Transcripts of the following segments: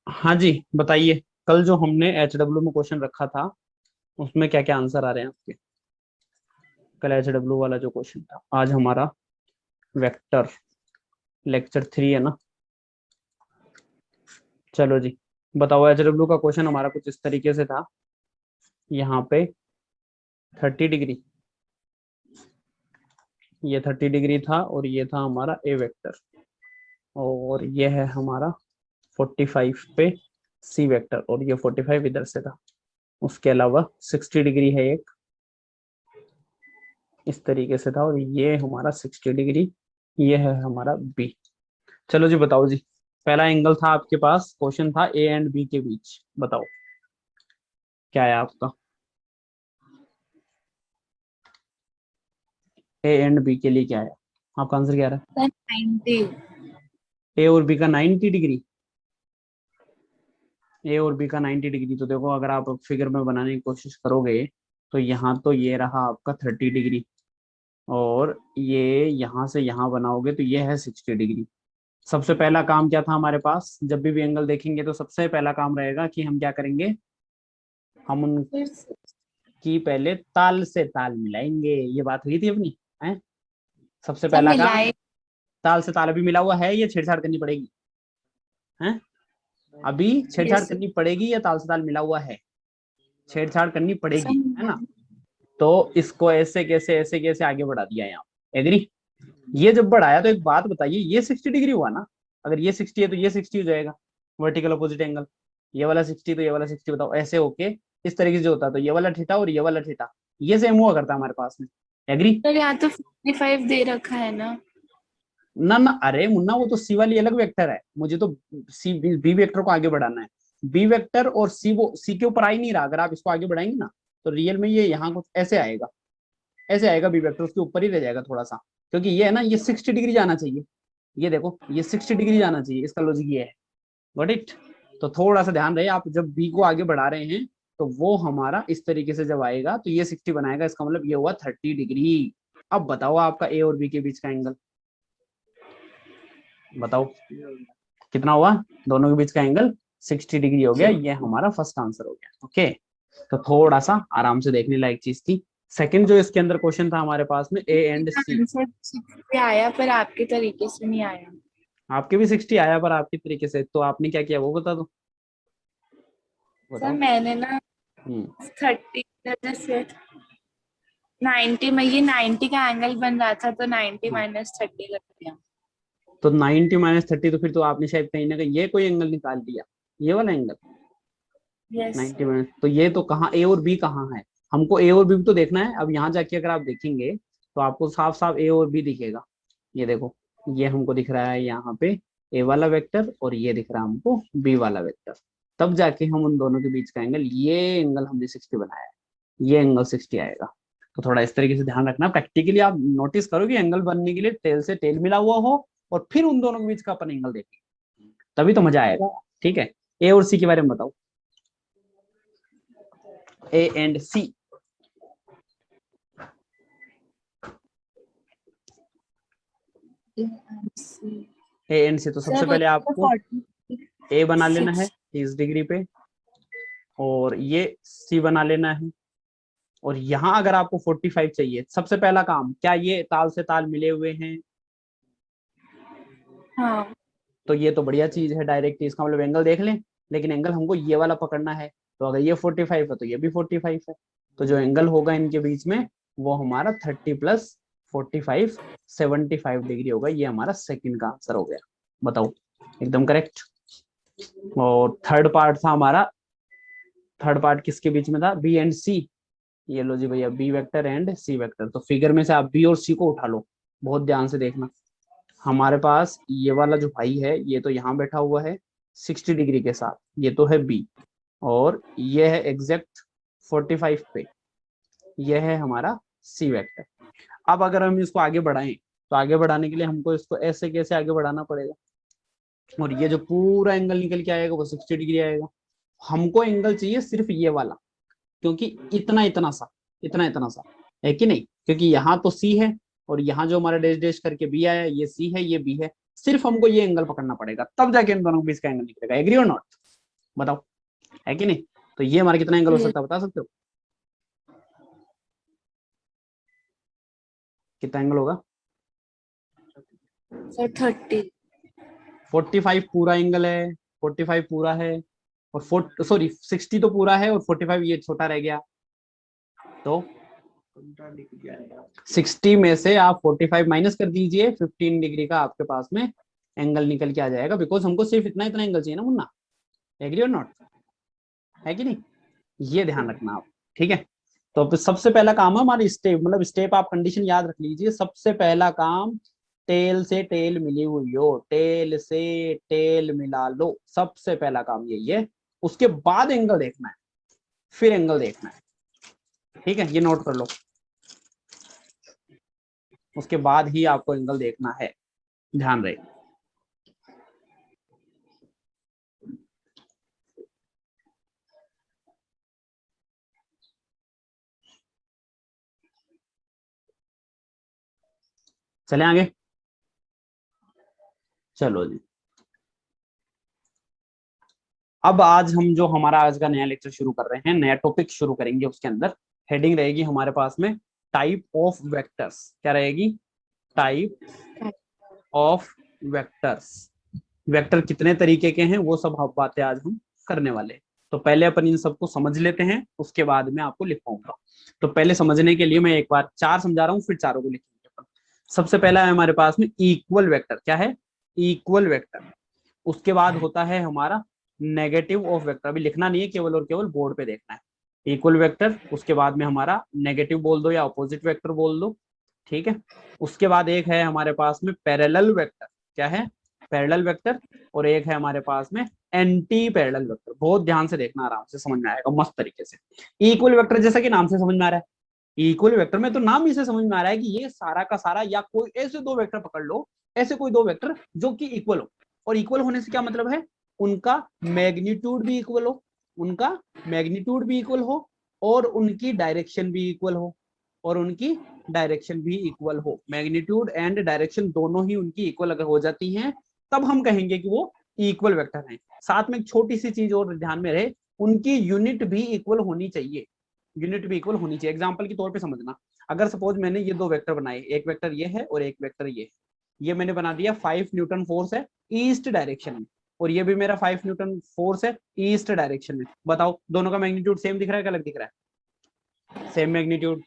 हाँ जी बताइए, कल जो हमने HW में क्वेश्चन रखा था उसमें क्या क्या आंसर आ रहे हैं आपके? कल HW वाला जो क्वेश्चन था, आज हमारा वेक्टर लेक्चर 3 है ना। चलो जी बताओ, HW का क्वेश्चन हमारा कुछ इस तरीके से था। यहाँ पे 30 डिग्री, ये 30 डिग्री था और ये था हमारा ए वेक्टर, और ये है हमारा 45 पे सी वेक्टर, और ये 45 इधर से था। उसके अलावा 60 डिग्री है एक, इस तरीके से था, और ये हमारा 60 डिग्री, ये है हमारा बी। चलो जी बताओ जी, पहला एंगल था आपके पास, क्वेश्चन था ए एंड बी के बीच, बताओ क्या है आपका? ए एंड बी के लिए क्या है आपका आंसर? क्या रहा? 90। ए और बी का 90 डिग्री। ए और बी का 90 डिग्री, तो देखो अगर आप फिगर में बनाने की कोशिश करोगे तो यहाँ तो ये रहा आपका 30 डिग्री, और ये यहाँ से यहाँ बनाओगे तो ये है 60 डिग्री। सबसे पहला काम क्या था हमारे पास? जब भी एंगल देखेंगे तो सबसे पहला काम रहेगा कि हम क्या करेंगे, हम उनकी पहले ताल से ताल मिलाएंगे। ये बात हुई थी अपनी, है? सबसे सब पहला काम, मिलाए। ताल से ताल अभी मिला हुआ है, ये छेड़छाड़ करनी पड़ेगी, है? अभी छेड़छाड़ यस करनी पड़ेगी या ताल से ताल मिला हुआ है? छेड़छाड़ करनी पड़ेगी, सब है ना? मिलाए। तो इसको ऐसे कैसे आगे बढ़ा दिया यहाँ, एग्री? ये जब बढ़ाया तो एक बात बताइए, ये 60 डिग्री हुआ ना? अगर ये 60 है तो ये 60 हो जाएगा, वर्टिकल अपोजिट एंगल। ये वाला 60 तो ये वाला 60, बताओ ऐसे होके इस तरीके से जो होता है, तो ये वाला थीटा और ये वाला थीटा, ये सेम हुआ करता है हमारे पास में, एग्री? पर यहाँ तो 55 दे रखा है ना। ना ना, अरे मुन्ना वो तो सी वाली अलग वेक्टर है, मुझे तो सी बी वेक्टर को आगे बढ़ाना है। बी वेक्टर और सी, वो सी के ऊपर आ ही नहीं रहा, अगर आप इसको आगे बढ़ाएंगे ना तो रियल में ये यहाँ कुछ ऐसे आएगा, ऐसे आएगा, बी वेक्टर उसके ऊपर ही रह जाएगा थोड़ा सा, क्योंकि ये है ना, ये 60 डिग्री जाना चाहिए। ये देखो ये 60 डिग्री जाना चाहिए, इसका लॉजिक ये है, गॉट इट? तो थोड़ा सा ध्यान रहे, आप जब बी को आगे बढ़ा रहे हैं तो वो हमारा इस तरीके से जब आएगा तो ये 60 बनाएगा, इसका मतलब ये हुआ 30 डिग्री। अब बताओ आपका ए और बी के बीच का एंगल, बताओ कितना हुआ? दोनों के बीच का एंगल 60 डिग्री हो गया, ये हमारा फर्स्ट आंसर हो गया। ओके, तो थोड़ा सा आराम से देखने लायक चीज थी। सेकंड जो इसके अंदर क्वेश्चन था हमारे पास में, ए एंड सी। आंसर 60 आया पर आपके तरीके से नहीं आया। आपके भी 60 आया पर आपके तरीके से, तो आपने क्या किया वो बता दो, सर बताओ। मैंने ना हम्म 30 जैसे 90 में ये 90 का एंगल बन रहा था तो 90 हाँ, माइनस 30 लग गया। तो 90 - 30, तो फिर तो आपने शायद कहीं ना कहीं ये कोई एंगल निकाल दिया, ये वाला एंगल। यस 90 - तो ये तो कहाँ ए और बी कहाँ है? हमको ए और बी भी तो देखना है। अब यहाँ जाके अगर आप देखेंगे तो आपको साफ साफ ए और बी दिखेगा। ये देखो, ये हमको दिख रहा है यहाँ पे ए वाला वेक्टर, और ये दिख रहा है हमको बी वाला वेक्टर। तब जाके हम उन दोनों के बीच का एंगल, ये एंगल हमने 60 बनाया है, ये एंगल 60 आएगा। तो थोड़ा इस तरीके से ध्यान रखना, प्रैक्टिकली आप नोटिस करो कि एंगल बनने के लिए टेल से टेल मिला हुआ हो, और फिर उन दोनों के बीच का अपन एंगल देखें, तभी तो मजा आएगा। ठीक है, ए और सी के बारे में बताओ, A and C. A and सी, तो सबसे सर पहले तो आपको ए बना लेना है 46। 30 डिग्री पे, और ये सी बना लेना है। और यहाँ अगर आपको 45 चाहिए, सबसे पहला काम क्या, ये ताल से ताल मिले हुए हैं? हाँ तो ये तो बढ़िया चीज है, डायरेक्ट इसका मतलब एंगल देख लें, लेकिन एंगल हमको ये वाला पकड़ना है। तो अगर ये 45 है तो ये भी 45 है, तो जो एंगल होगा इनके बीच में वो हमारा 30 + 45 75 डिग्री होगा। ये हमारा सेकंड का आंसर हो गया, बताओ एकदम करेक्ट। और थर्ड पार्ट था हमारा, थर्ड पार्ट किसके बीच में था? B and C. ये लो जी भैया, B vector and C vector. तो फिगर में से आप बी और सी को उठा लो, बहुत ध्यान से देखना। हमारे पास ये वाला जो भाई है ये तो यहाँ बैठा हुआ है 60 डिग्री के साथ, ये तो है बी, और ये है एग्जैक्ट 45 पे, ये है हमारा सी वेक्टर। अब अगर हम इसको आगे बढ़ाएं तो आगे बढ़ाने के लिए हमको इसको ऐसे कैसे आगे बढ़ाना पड़ेगा, और ये जो पूरा एंगल निकल के आएगा वो 60 डिग्री आएगा। हमको एंगल चाहिए सिर्फ ये वाला, क्योंकि इतना इतना इतना सा है कि नहीं, क्योंकि यहाँ तो सी है, और यहाँ जो हमारा डैश डैश करके बी आया, ये सी है ये बी है। सिर्फ हमको ये एंगल पकड़ना पड़ेगा, तब जाके इन दोनों के बीच का एंगल निकलेगा। एग्री और नॉट? बताओ, है कि नहीं? तो ये हमारा कितना एंगल हो सकता है, बता सकते हो कितना एंगल होगा? सर 30। 45 पूरा एंगल है, 45 पूरा है, और 60 तो पूरा है, और 45 ये छोटा रह गया। तो 60 में से आप 45 माइनस कर दीजिए, 15 डिग्री का आपके पास में एंगल निकल के आ जाएगा, बिकॉज हमको सिर्फ इतना इतना एंगल चाहिए ना मुन्ना। एग्री और नॉट? है कि नहीं? ये ध्यान रखना आप, ठीक है। तो अब सबसे पहला काम है हमारी स्टेप, मतलब स्टेप आप कंडीशन याद रख लीजिए। सबसे पहला काम, टेल से टेल मिली हुई हो, टेल से टेल मिला लो, सबसे पहला काम यही है। उसके बाद एंगल देखना है, फिर एंगल देखना है, ठीक है, ये नोट कर लो। उसके बाद ही आपको एंगल देखना है, ध्यान रहे। चले आगे, चलो जी। अब आज हम जो हमारा आज का नया लेक्चर शुरू कर रहे हैं, नया टॉपिक शुरू करेंगे, उसके अंदर हेडिंग रहेगी हमारे पास में टाइप ऑफ वेक्टर्स। क्या रहेगी? Type of vectors. वेक्टर कितने तरीके के हैं वो सब बातें आज हम करने वाले हैं। तो पहले अपन इन सबको समझ लेते हैं, उसके बाद में आपको लिखवाऊंगा। तो पहले समझने के लिए मैं एक बार 4 समझा रहा हूँ, फिर चारों को लिखेंगे अपन। सबसे पहला है हमारे पास में इक्वल वेक्टर। क्या है? Equal vector. उसके बाद होता है हमारा नेगेटिव ऑफ वेक्टर। अभी लिखना नहीं है, केवल और केवल बोर्ड पे देखना है। इक्वल वेक्टर, उसके बाद में हमारा नेगेटिव बोल दो या अपोजिट वेक्टर बोल दो, ठीक है। उसके बाद एक है हमारे पास में पैरेलल वेक्टर। क्या है? Parallel vector. और एक है हमारे पास में एंटी पैरेलल वेक्टर। बहुत ध्यान से देखना, आराम से समझ में आएगा मस्त तरीके से। इक्वल वेक्टर जैसा कि नाम से समझ में आ रहा है, इक्वल वेक्टर में तो नाम ही से समझ में आ रहा है कि ये सारा का सारा, या कोई ऐसे दो वेक्टर पकड़ लो, ऐसे कोई दो वेक्टर जो कि इक्वल हो। और इक्वल होने से क्या मतलब है? उनका मैग्नीट्यूड भी इक्वल हो, उनका मैग्नीट्यूड भी इक्वल हो, और उनकी डायरेक्शन भी इक्वल हो, और उनकी डायरेक्शन भी इक्वल हो। मैग्नीट्यूड एंड डायरेक्शन दोनों ही उनकी इक्वल अगर हो जाती हैं, तब हम कहेंगे कि वो इक्वल वेक्टर हैं। साथ में एक छोटी सी चीज और ध्यान में रहे, उनकी यूनिट भी इक्वल होनी चाहिए, यूनिट भी इक्वल होनी चाहिए। एग्जांपल के तौर पे समझना, अगर सपोज मैंने ये दो वेक्टर बनाए, एक वेक्टर ये है और एक वेक्टर ये है, ये मैंने बना दिया 5 न्यूटन फोर्स है ईस्ट डायरेक्शन में, और ये भी मेरा 5 न्यूटन फोर्स है ईस्ट डायरेक्शन में। बताओ दोनों का मैग्नीट्यूड सेम दिख रहा है, क्या अलग दिख रहा है? Same magnitude.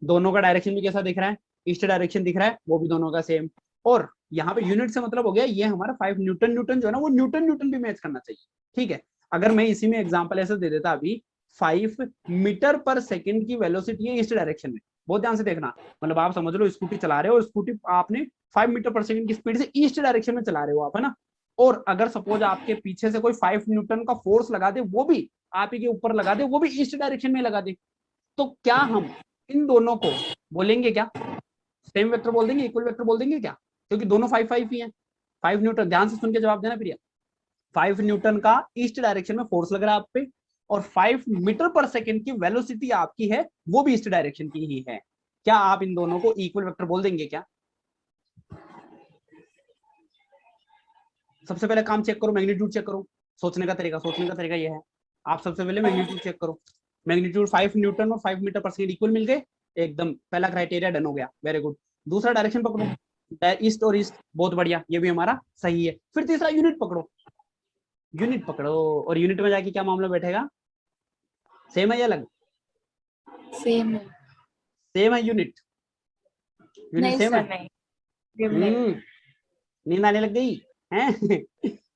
दोनों का डायरेक्शन भी कैसा दिख रहा है? ईस्ट डायरेक्शन दिख रहा है, वो भी दोनों का सेम। और यहाँ पे यूनिट से मतलब हो गया, ये हमारा 5 न्यूटन, न्यूटन जो है ना वो न्यूटन न्यूटन भी मैच करना चाहिए, ठीक है। अगर मैं इसी में एग्जांपल ऐसे दे देता अभी, 5 मीटर पर सेकंड की वेलोसिटी है ईस्ट डायरेक्शन में। बहुत ध्यान से देखना, मतलब आप समझ लो स्कूटी चला रहे हो और स्कूटी आपने 5 मीटर पर सेकंड की स्पीड से ईस्ट डायरेक्शन में चला रहे हो आप, है ना। और अगर सपोज आपके पीछे से कोई 5 न्यूटन का फोर्स लगा दे, वो भी आप ही के ऊपर लगा दे, वो भी ईस्ट डायरेक्शन में लगा दे, तो क्या हम इन दोनों को बोलेंगे क्या? सेम वेक्टर बोल देंगे, इक्वल वेक्टर बोल देंगे क्या? क्योंकि दोनों 5 5 ही हैं। 5 न्यूटन, ध्यान से सुन के जवाब देना प्रिया। 5 न्यूटन का ईस्ट डायरेक्शन में फोर्स लग रहा है आप पे, और 5 मीटर पर सेकंड की वेलोसिटी आपकी है, वो भी ईस्ट डायरेक्शन की ही है। क्या आप इन दोनों को इक्वल वेक्टर बोल देंगे क्या? सबसे पहले काम चेक करो, मैग्नीट्यूड चेक करो। सोचने का तरीका यह है, आप सबसे पहले मैग्नीट्यूड चेक करो। मैग्नीट्यूड 5 न्यूटन और 5 मीटर पर सेकंड इक्वल मिल गए, एकदम पहला क्राइटेरिया डन हो गया, वेरी गुड। दूसरा डायरेक्शन पकड़ो, ईस्ट और ईस्ट, बहुत बढ़िया, ये भी हमारा सही है। फिर तीसरा यूनिट पकड़ो, यूनिट पकड़ो, और यूनिट में जाके क्या मामला बैठेगा? सेम है या अलग? सेम है। सेम है यूनिट, यूनिट नहीं सेम सर, है। नहीं। नींद आने लग गई है?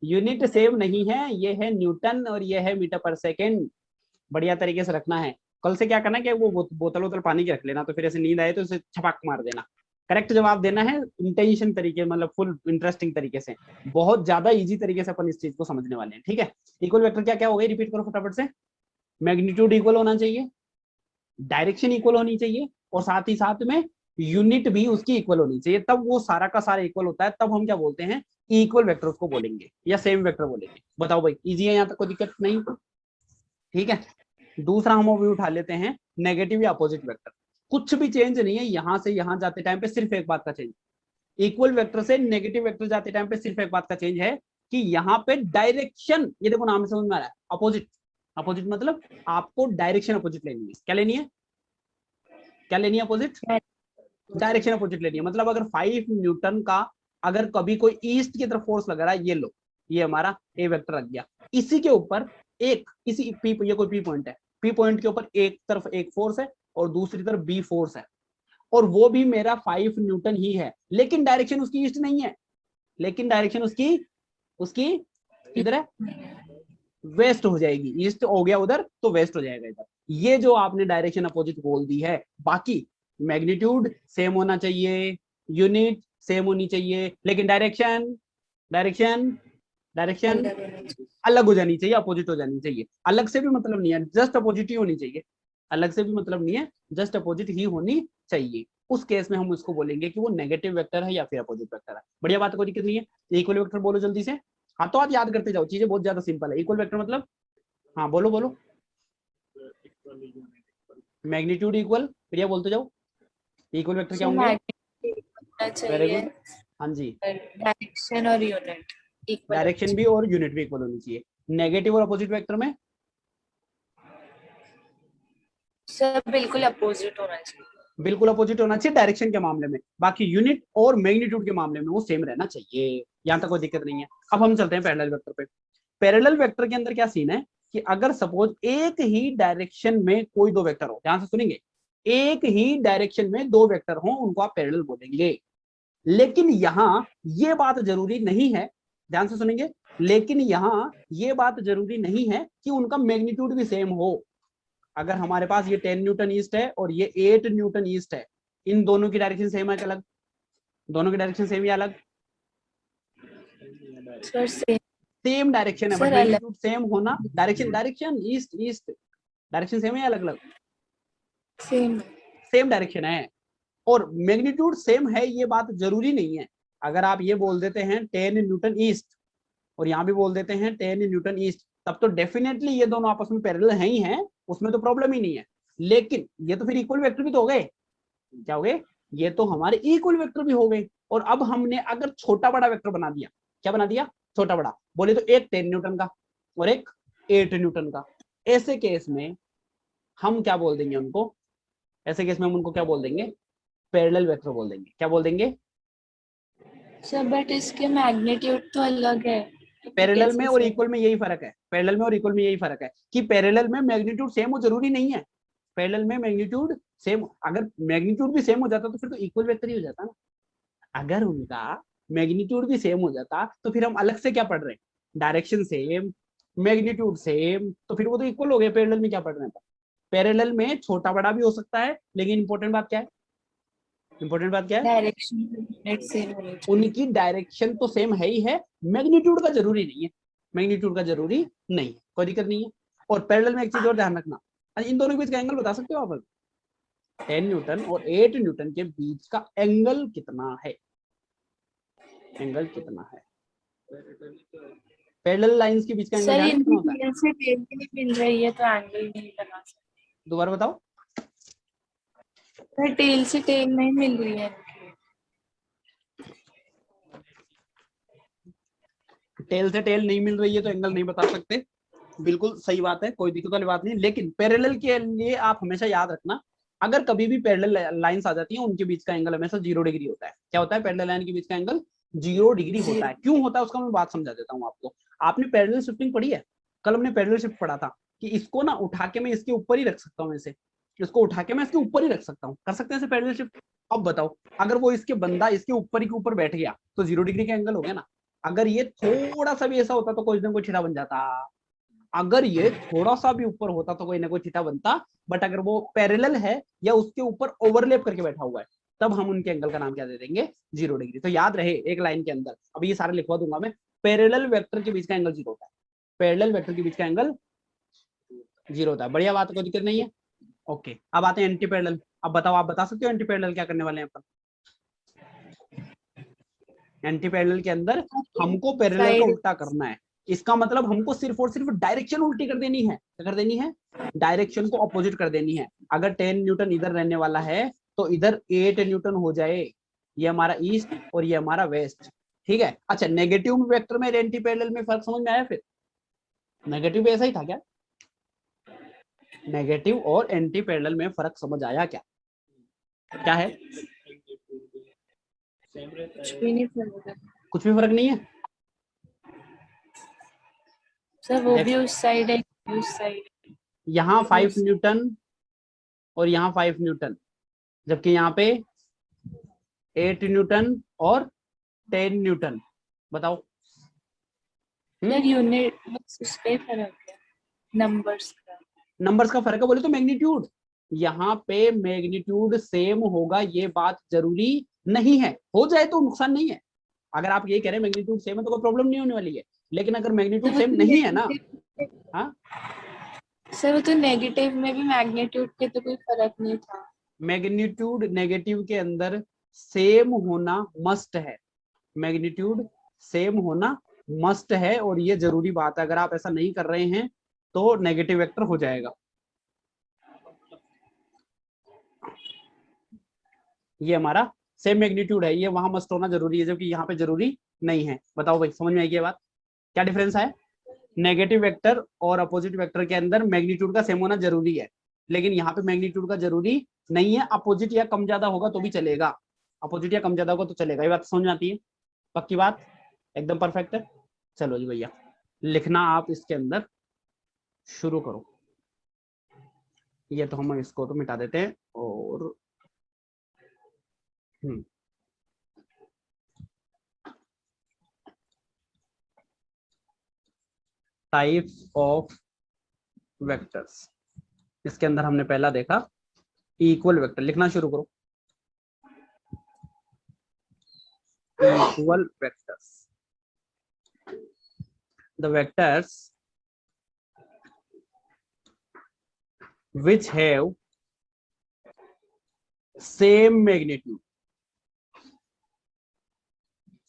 यूनिट सेम नहीं है, ये है न्यूटन और ये है मीटर पर सेकेंड। बढ़िया तरीके से रखना है। कल से क्या करना है कि वो बोतल वोतल पानी की रख लेना, तो फिर ऐसे नींद आए तो उसे छपाक मार देना। करेक्ट जवाब देना है इंटेंशन तरीके, मतलब फुल इंटरेस्टिंग तरीके से। बहुत ज्यादा इजी तरीके से अपन इस चीज को समझने वाले हैं, ठीक है। इक्वल वेक्टर क्या क्या हो गई, रिपीट करो फटाफट से। मैग्नीट्यूड इक्वल होना चाहिए, डायरेक्शन इक्वल होनी चाहिए, और साथ ही साथ में यूनिट भी उसकी इक्वल होनी चाहिए, तब वो सारा का सारा इक्वल होता है। तब हम क्या बोलते हैं? इक्वल वेक्टर उसको बोलेंगे, या सेम वेक्टर बोलेंगे। बताओ भाई, इजी है यहाँ तक, कोई दिक्कत नहीं? ठीक है। दूसरा हम अभी उठा लेते हैं नेगेटिव या अपोजिट वेक्टर। कुछ भी चेंज नहीं है, यहां से यहां जाते टाइम पे सिर्फ एक बात का चेंज, इक्वल वेक्टर से नेगेटिव वेक्टर जाते टाइम पे सिर्फ एक बात का चेंज है कि यहाँ पे डायरेक्शन, ये देखो नाम समझ में आ रहा है, अपोजिट। अपोजिट मतलब आपको डायरेक्शन अपोजिट लेनी है। क्या लेनी है? क्या लेनी है? अपोजिट डायरेक्शन अपोजिट लेनी है। मतलब अगर 5 न्यूटन का अगर कभी कोई ईस्ट की तरफ फोर्स लग रहा है, ये लो, ये हमारा ए वेक्टर लग गया, इसी के ऊपर एक, इसी पी, ये कोई पी पॉइंट है, पी पॉइंट के ऊपर एक तरफ एक फोर्स है और दूसरी तरफ बी फोर्स है, और वो भी मेरा 5 न्यूटन ही है, लेकिन डायरेक्शन उसकी ईस्ट नहीं है, लेकिन डायरेक्शन उसकी उसकी इधर है, वेस्ट हो जाएगी। ईस्ट हो गया उधर तो वेस्ट हो जाएगा इधर। ये जो आपने डायरेक्शन अपोजिट बोल दी है। बाकी मैग्नीट्यूड सेम होना चाहिए, यूनिट सेम होनी चाहिए, लेकिन डायरेक्शन डायरेक्शन डायरेक्शन अलग हो जानी चाहिए, अपोजिट हो जानी चाहिए। अलग से भी मतलब नहीं है, जस्ट अपोजिट ही होनी चाहिए। अलग से भी मतलब नहीं है, जस्ट अपोजिट ही होनी चाहिए। उस केस में हम उसको बोलेंगे कि वो नेगेटिव वेक्टर है या फिर अपोजिट वेक्टर है। बढ़िया बात, कोई दिक्कत नहीं है। इक्वल वेक्टर बोलो जल्दी से। हाँ तो आप याद करते जाओ, चीजें बहुत ज्यादा सिंपल है। इक्वल वेक्टर मतलब, हाँ बोलो बोलो। मैग्नीट्यूड इक्वल, बढ़िया बोलते जाओ। इक्वल वेक्टर क्या होंगे? वेरी गुड, हाँ जी। डायरेक्शन और यूनिट इक्वल, डायरेक्शन भी और यूनिट भी इक्वल होनी चाहिए। नेगेटिव और अपोजिट वेक्टर में सब बिल्कुल अपोजिट होना चाहिए। बिल्कुल अपोजिट होना चाहिए डायरेक्शन के मामले में। बाकी यूनिट और मैग्नीट्यूड के मामले में वो सेम रहना चाहिए, यहां तक कोई दिक्कत नहीं है। अब हम चलते हैं पैरेलल वेक्टर पे। पैरेलल वेक्टर के अंदर क्या सीन है कि अगर सपोज एक ही डायरेक्शन में कोई दो वेक्टर हो, ध्यान से सुनेंगे, एक ही डायरेक्शन में दो वेक्टर हो, उनको आप पैरेलल बोलेंगे। लेकिन यहां ये बात जरूरी नहीं है, ध्यान से सुनेंगे, लेकिन यहां ये बात जरूरी नहीं है कि उनका मैग्नीट्यूड भी सेम हो। अगर हमारे पास ये 10 न्यूटन ईस्ट है और ये 8 न्यूटन ईस्ट है, इन दोनों की डायरेक्शन सेम है कि अलग? दोनों की डायरेक्शन सेम या अलग? सर सेम डायरेक्शन है, बट सर अलग, मैग्नीट्यूड सेम होना, direction direction east east direction same है या अलग अलग? सेम सेम डायरेक्शन है। और मैग्नीट्यूड सेम है ये बात जरूरी नहीं है। अगर आप ये बोल देते हैं 10 न्यूटन ईस्ट और यहाँ भी बोल देते हैं 10 न्यूटन ईस्ट, तब तो डेफिनेटली ये दोनों आपस में पैरेलल हैं ही हैं, उसमें तो प्रॉब्लम ही नहीं है। लेकिन ये तो फिर इक्वल वेक्टर भी तो हो गए। क्या हो गए? ये तो हमारे इक्वल वेक्टर भी हो गए। और अब हमने अगर छोटा बड़ा वेक्टर बना दिया, क्या बना दिया? छोटा बड़ा। बोले तो एक 10 न्यूटन का और एक 8 न्यूटन का। ऐसे केस में हम क्या बोल देंगे उनको? ऐसे केस में हम उनको क्या बोल देंगे? पैरेलल वेक्टर बोल देंगे। क्या बोल देंगे? सर, बट इसके मैग्नीट्यूड तो अलग है। पैरेलल में कैसे और सेम? इक्वल में यही फर्क है। पैरेलल में और इक्वल में यही फर्क है कि पैरेलल में मैग्नीट्यूड सेम हो जरूरी नहीं है। पैरेलल में मैग्नीट्यूड सेम, अगर मैग्नीट्यूड भी सेम हो जाता तो फिर तो इक्वल वेक्टर ही हो जाता ना। अगर उनका मैग्नीट्यूड भी सेम हो जाता तो फिर हम अलग से क्या पढ़ रहे हैं? डायरेक्शन सेम, मैग्नीट्यूड सेम, तो फिर वो तो इक्वल हो गए। पैरेलल में क्या पढ़ रहे हैं? पैरेलल में छोटा बड़ा भी हो सकता है, लेकिन इंपॉर्टेंट बात क्या है? इंपॉर्टेंट बात क्या है? डायरेक्शन यूनिट सेम होनी चाहिए। उनकी डायरेक्शन तो सेम है ही है, मैग्नीट्यूड का जरूरी नहीं है। मैग्नीट्यूड का जरूरी नहीं, कोई दिक्कत नहीं है। और पैरेलल में एक चीज और ध्यान रखना, इन दोनों के बीच का एंगल बता सकते हो आप? 10 न्यूटन और 8 न्यूटन के बीच का एंगल कितना है? एंगल कितना है? पैरेलल लाइंस के बीच का एंगल सर, जान कितना इनकी होता है? टेल से टेल नहीं मिल रही है तो एंगल नहीं बना सकते। दोबारा बताओ। सर, टेल से टेल नहीं मिल रही है इनकी। टेल से टेल नहीं मिल रही है तो एंगल नहीं बता सकते, बिल्कुल सही बात है, कोई दिक्कत वाली बात नहीं। लेकिन पैरेलल के लिए आप हमेशा याद रखना, अगर कभी भी पैरेलल लाइंस आ जाती हैं, उनके बीच का एंगल हमेशा 0 डिग्री होता है। क्या होता है? पैरेलल लाइन के बीच का एंगल 0 डिग्री होता है। क्यों होता है उसका मैं बात समझा देता हूँ आपको। आपने पैरेलल शिफ्टिंग पढ़ी है? कल हमने पैरेलल शिफ्ट पढ़ा था कि इसको ना उठा के मैं इसके ऊपर ही रख सकता हूँ, ऐसे इसको उठा के मैं इसके ऊपर ही रख सकता हूँ, कर सकते हैं पैरेलल शिफ्ट। अब बताओ, अगर वो इसके बंदा इसके ऊपर ही के ऊपर बैठ गया तो 0 डिग्री का एंगल हो गया ना। अगर ये थोड़ा सा भी ऐसा होता तो कोई ना कोई छिटा बन जाता। अगर ये थोड़ा सा भी ऊपर होता तो कोई ना कोई थीटा बनता। बट अगर वो पैरेलल है या उसके ऊपर ओवरलैप करके बैठा हुआ है, तब हम उनके एंगल का नाम क्या दे देंगे? 0 डिग्री। तो याद रहे एक लाइन के अंदर, अब ये सारा लिखवा दूंगा मैं, पैरेलल वेक्टर के बीच का एंगल 0 होता है। पैरेलल वेक्टर के बीच का एंगल 0 होता है। बढ़िया बात, कोई दिक्कत नहीं है। ओके, अब आते हैं एंटी पैरेलल। अब बताओ, आप बता सकते हो एंटी पैरेलल क्या करने वाले हैं अपन? एंटी पैरेलल के अंदर हमको पैरेलल का उल्टा करना है। इसका मतलब हमको सिर्फ और सिर्फ डायरेक्शन उल्टी कर देनी है। क्या कर देनी है? डायरेक्शन को अपोजिट कर देनी है। अगर 10 न्यूटन इधर रहने वाला है तो इधर 8 न्यूटन हो जाए। ये हमारा ईस्ट और ये हमारा वेस्ट, ठीक है। अच्छा, नेगेटिव वेक्टर में एंटी पैरेलल में फर्क समझ में आया? फिर नेगेटिव ऐसा ही था क्या? नेगेटिव और एंटी पैरेलल में फर्क समझ आया क्या? क्या है? कुछ भी नहीं फर्क। कुछ भी फर्क नहीं है सर वो भी उस साइड है, उस साइड। यहाँ 5 न्यूटन और यहाँ 5 न्यूटन, जबकि यहाँ पे 8 न्यूटन और 10 न्यूटन। बताओ। सर यूनिट बस उस पे फर्क है, नंबर्स का। नंबर्स का फर्क है बोले तो मैग्नीट्यूड, यहाँ पे मैग्नीट्यूड सेम होगा ये बात जरूरी नहीं है, हो जाए तो नुकसान नहीं है। अगर आप ये कह रहे हैं मैग्नीट्यूड सेम है तो कोई प्रॉब्लम नहीं होने वाली है, लेकिन अगर मैग्नीट्यूड सेम नहीं है ना, हाँ सर वो तो नेगेटिव में भी मैग्नीट्यूड के तो कोई फर्क नहीं था। मैग्नीट्यूड नेगेटिव के अंदर सेम होना मस्ट है, मैग्नीट्यूड सेम होना मस्ट है, और ये जरूरी बात है। अगर आप ऐसा नहीं कर रहे हैं तो नेगेटिव वेक्टर हो जाएगा। ये हमारा सेम मैग्नीट्यूड है, ये वहां मस्ट होना जरूरी है, जबकि यहाँ पे जरूरी नहीं है। बताओ भाई, समझ में आई ये बात? क्या डिफरेंस है? नेगेटिव वेक्टर और अपोजिट वेक्टर के अंदर मैग्नीट्यूड का सेम होना जरूरी है, लेकिन यहाँ पे मैग्नीट्यूड का जरूरी नहीं है। अपोजिट या कम ज्यादा होगा तो भी चलेगा, अपोजिट या कम ज्यादा होगा तो चलेगा। ये बात समझ में आती है? पक्की बात, एकदम परफेक्ट है। चलो जी भैया, लिखना आप इसके अंदर शुरू करो। ये तो हम इसको तो मिटा देते हैं, और टाइप्स ऑफ वेक्टर्स, इसके अंदर हमने पहला देखा इक्वल वेक्टर। लिखना शुरू करो। Equal vectors, the vectors which have same magnitude,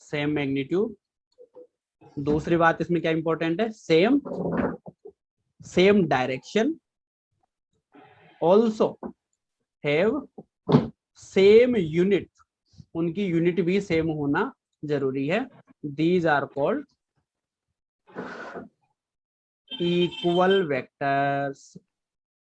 same magnitude। दूसरी बात इसमें क्या इंपॉर्टेंट है? Same direction, also have same unit, उनकी यूनिट भी सेम होना जरूरी है। These are called equal vectors,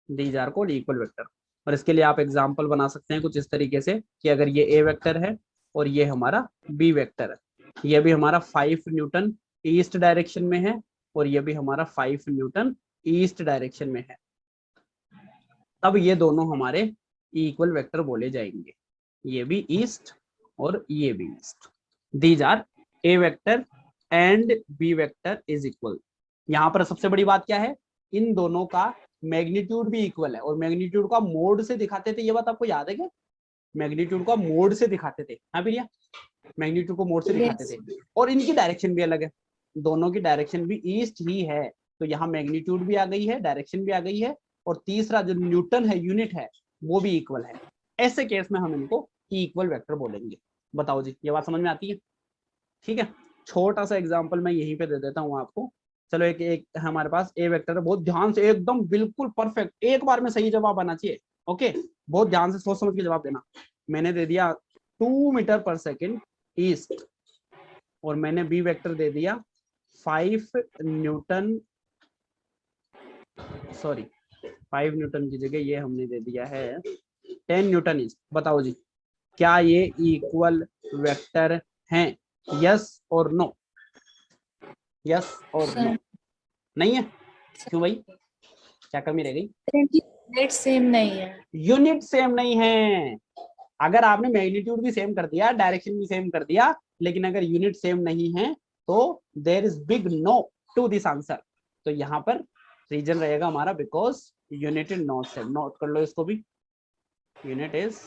these are called equal vector. और इसके लिए आप एग्जांपल बना सकते हैं कुछ इस तरीके से कि अगर ये ए वेक्टर है और ये हमारा बी वेक्टर है, ये भी हमारा 5 न्यूटन ईस्ट डायरेक्शन में है और ये भी हमारा 5 न्यूटन ईस्ट डायरेक्शन में है, तब ये दोनों हमारे इक्वल वेक्टर बोले जाएंगे। ये भी ईस्ट और ये भी east. These are A vector and B vector is equal. यहाँ पर सबसे बड़ी बात क्या है? इन दोनों का मैग्नीट्यूड भी इक्वल है, और मैग्नीट्यूड का मोड से दिखाते थे। ये बात आपको याद है क्या? मैग्नीट्यूड का मोड से दिखाते थे। हाँ भैया, मैग्नीट्यूड को मोड से दिखाते थे। और इनकी डायरेक्शन भी अलग है, दोनों की डायरेक्शन भी ईस्ट ही है, तो यहाँ मैग्नीट्यूड भी आ गई है, डायरेक्शन भी आ गई है, और तीसरा जो न्यूटन है, यूनिट है, वो भी इक्वल है। ऐसे केस में हम इनको इक्वल वेक्टर बोलेंगे। बताओ जी, ये बात समझ में आती है? ठीक है, छोटा सा एग्जांपल मैं यहीं पे दे देता हूँ आपको। चलो, एक हमारे पास ए वेक्टर है, बहुत ध्यान से, एकदम बिल्कुल परफेक्ट, एक बार में सही जवाब आना चाहिए। ओके, बहुत ध्यान से सोच समझ के जवाब देना। मैंने दे दिया 2 मीटर पर सेकेंड ईस्ट, और मैंने बी वेक्टर दे दिया 5 न्यूटन, सॉरी 5 न्यूटन की जगह ये हमने दे दिया है 10 न्यूटन ईस्ट। बताओ जी, क्या ये इक्वल वेक्टर हैं? यस और नो? यस और नो? नहीं है? क्यों भाई, क्या कमी रह गई? यूनिट सेम नहीं है। यूनिट सेम नहीं है। अगर आपने मैग्नीट्यूड भी सेम कर दिया, डायरेक्शन भी सेम कर दिया, लेकिन अगर यूनिट सेम नहीं है तो there is big no to this answer. तो यहाँ पर रीजन रहेगा हमारा because unit is not same. Note कर लो इसको भी, unit is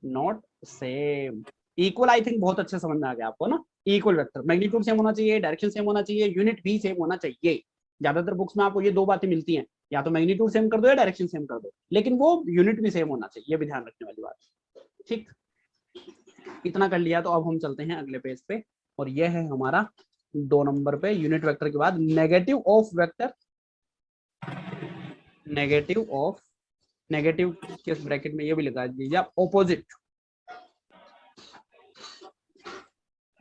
not same. Equal I think बहुत अच्छे समझ में आ गया आपको ना। इक्वल वेक्टर, मैग्नीट्यूड सेम होना चाहिए, डायरेक्शन सेम होना चाहिए, यूनिट भी सेम होना चाहिए। ज्यादातर बुक्स में आपको ये दो बातें मिलती हैं, या तो मैग्नीट्यूड सेम कर दो या डायरेक्शन सेम कर दो, लेकिन वो यूनिट भी सेम होना चाहिए, ये भी ध्यान रखने वाली बात। ठीक, इतना कर लिया तो अब हम चलते हैं अगले पेज पे, और ये है हमारा 2 नंबर पे यूनिट वेक्टर के बाद negative of vector. Negative of, negative के ब्रैकेट में ये भी लगा दीजिए आप, ऑपोजिट।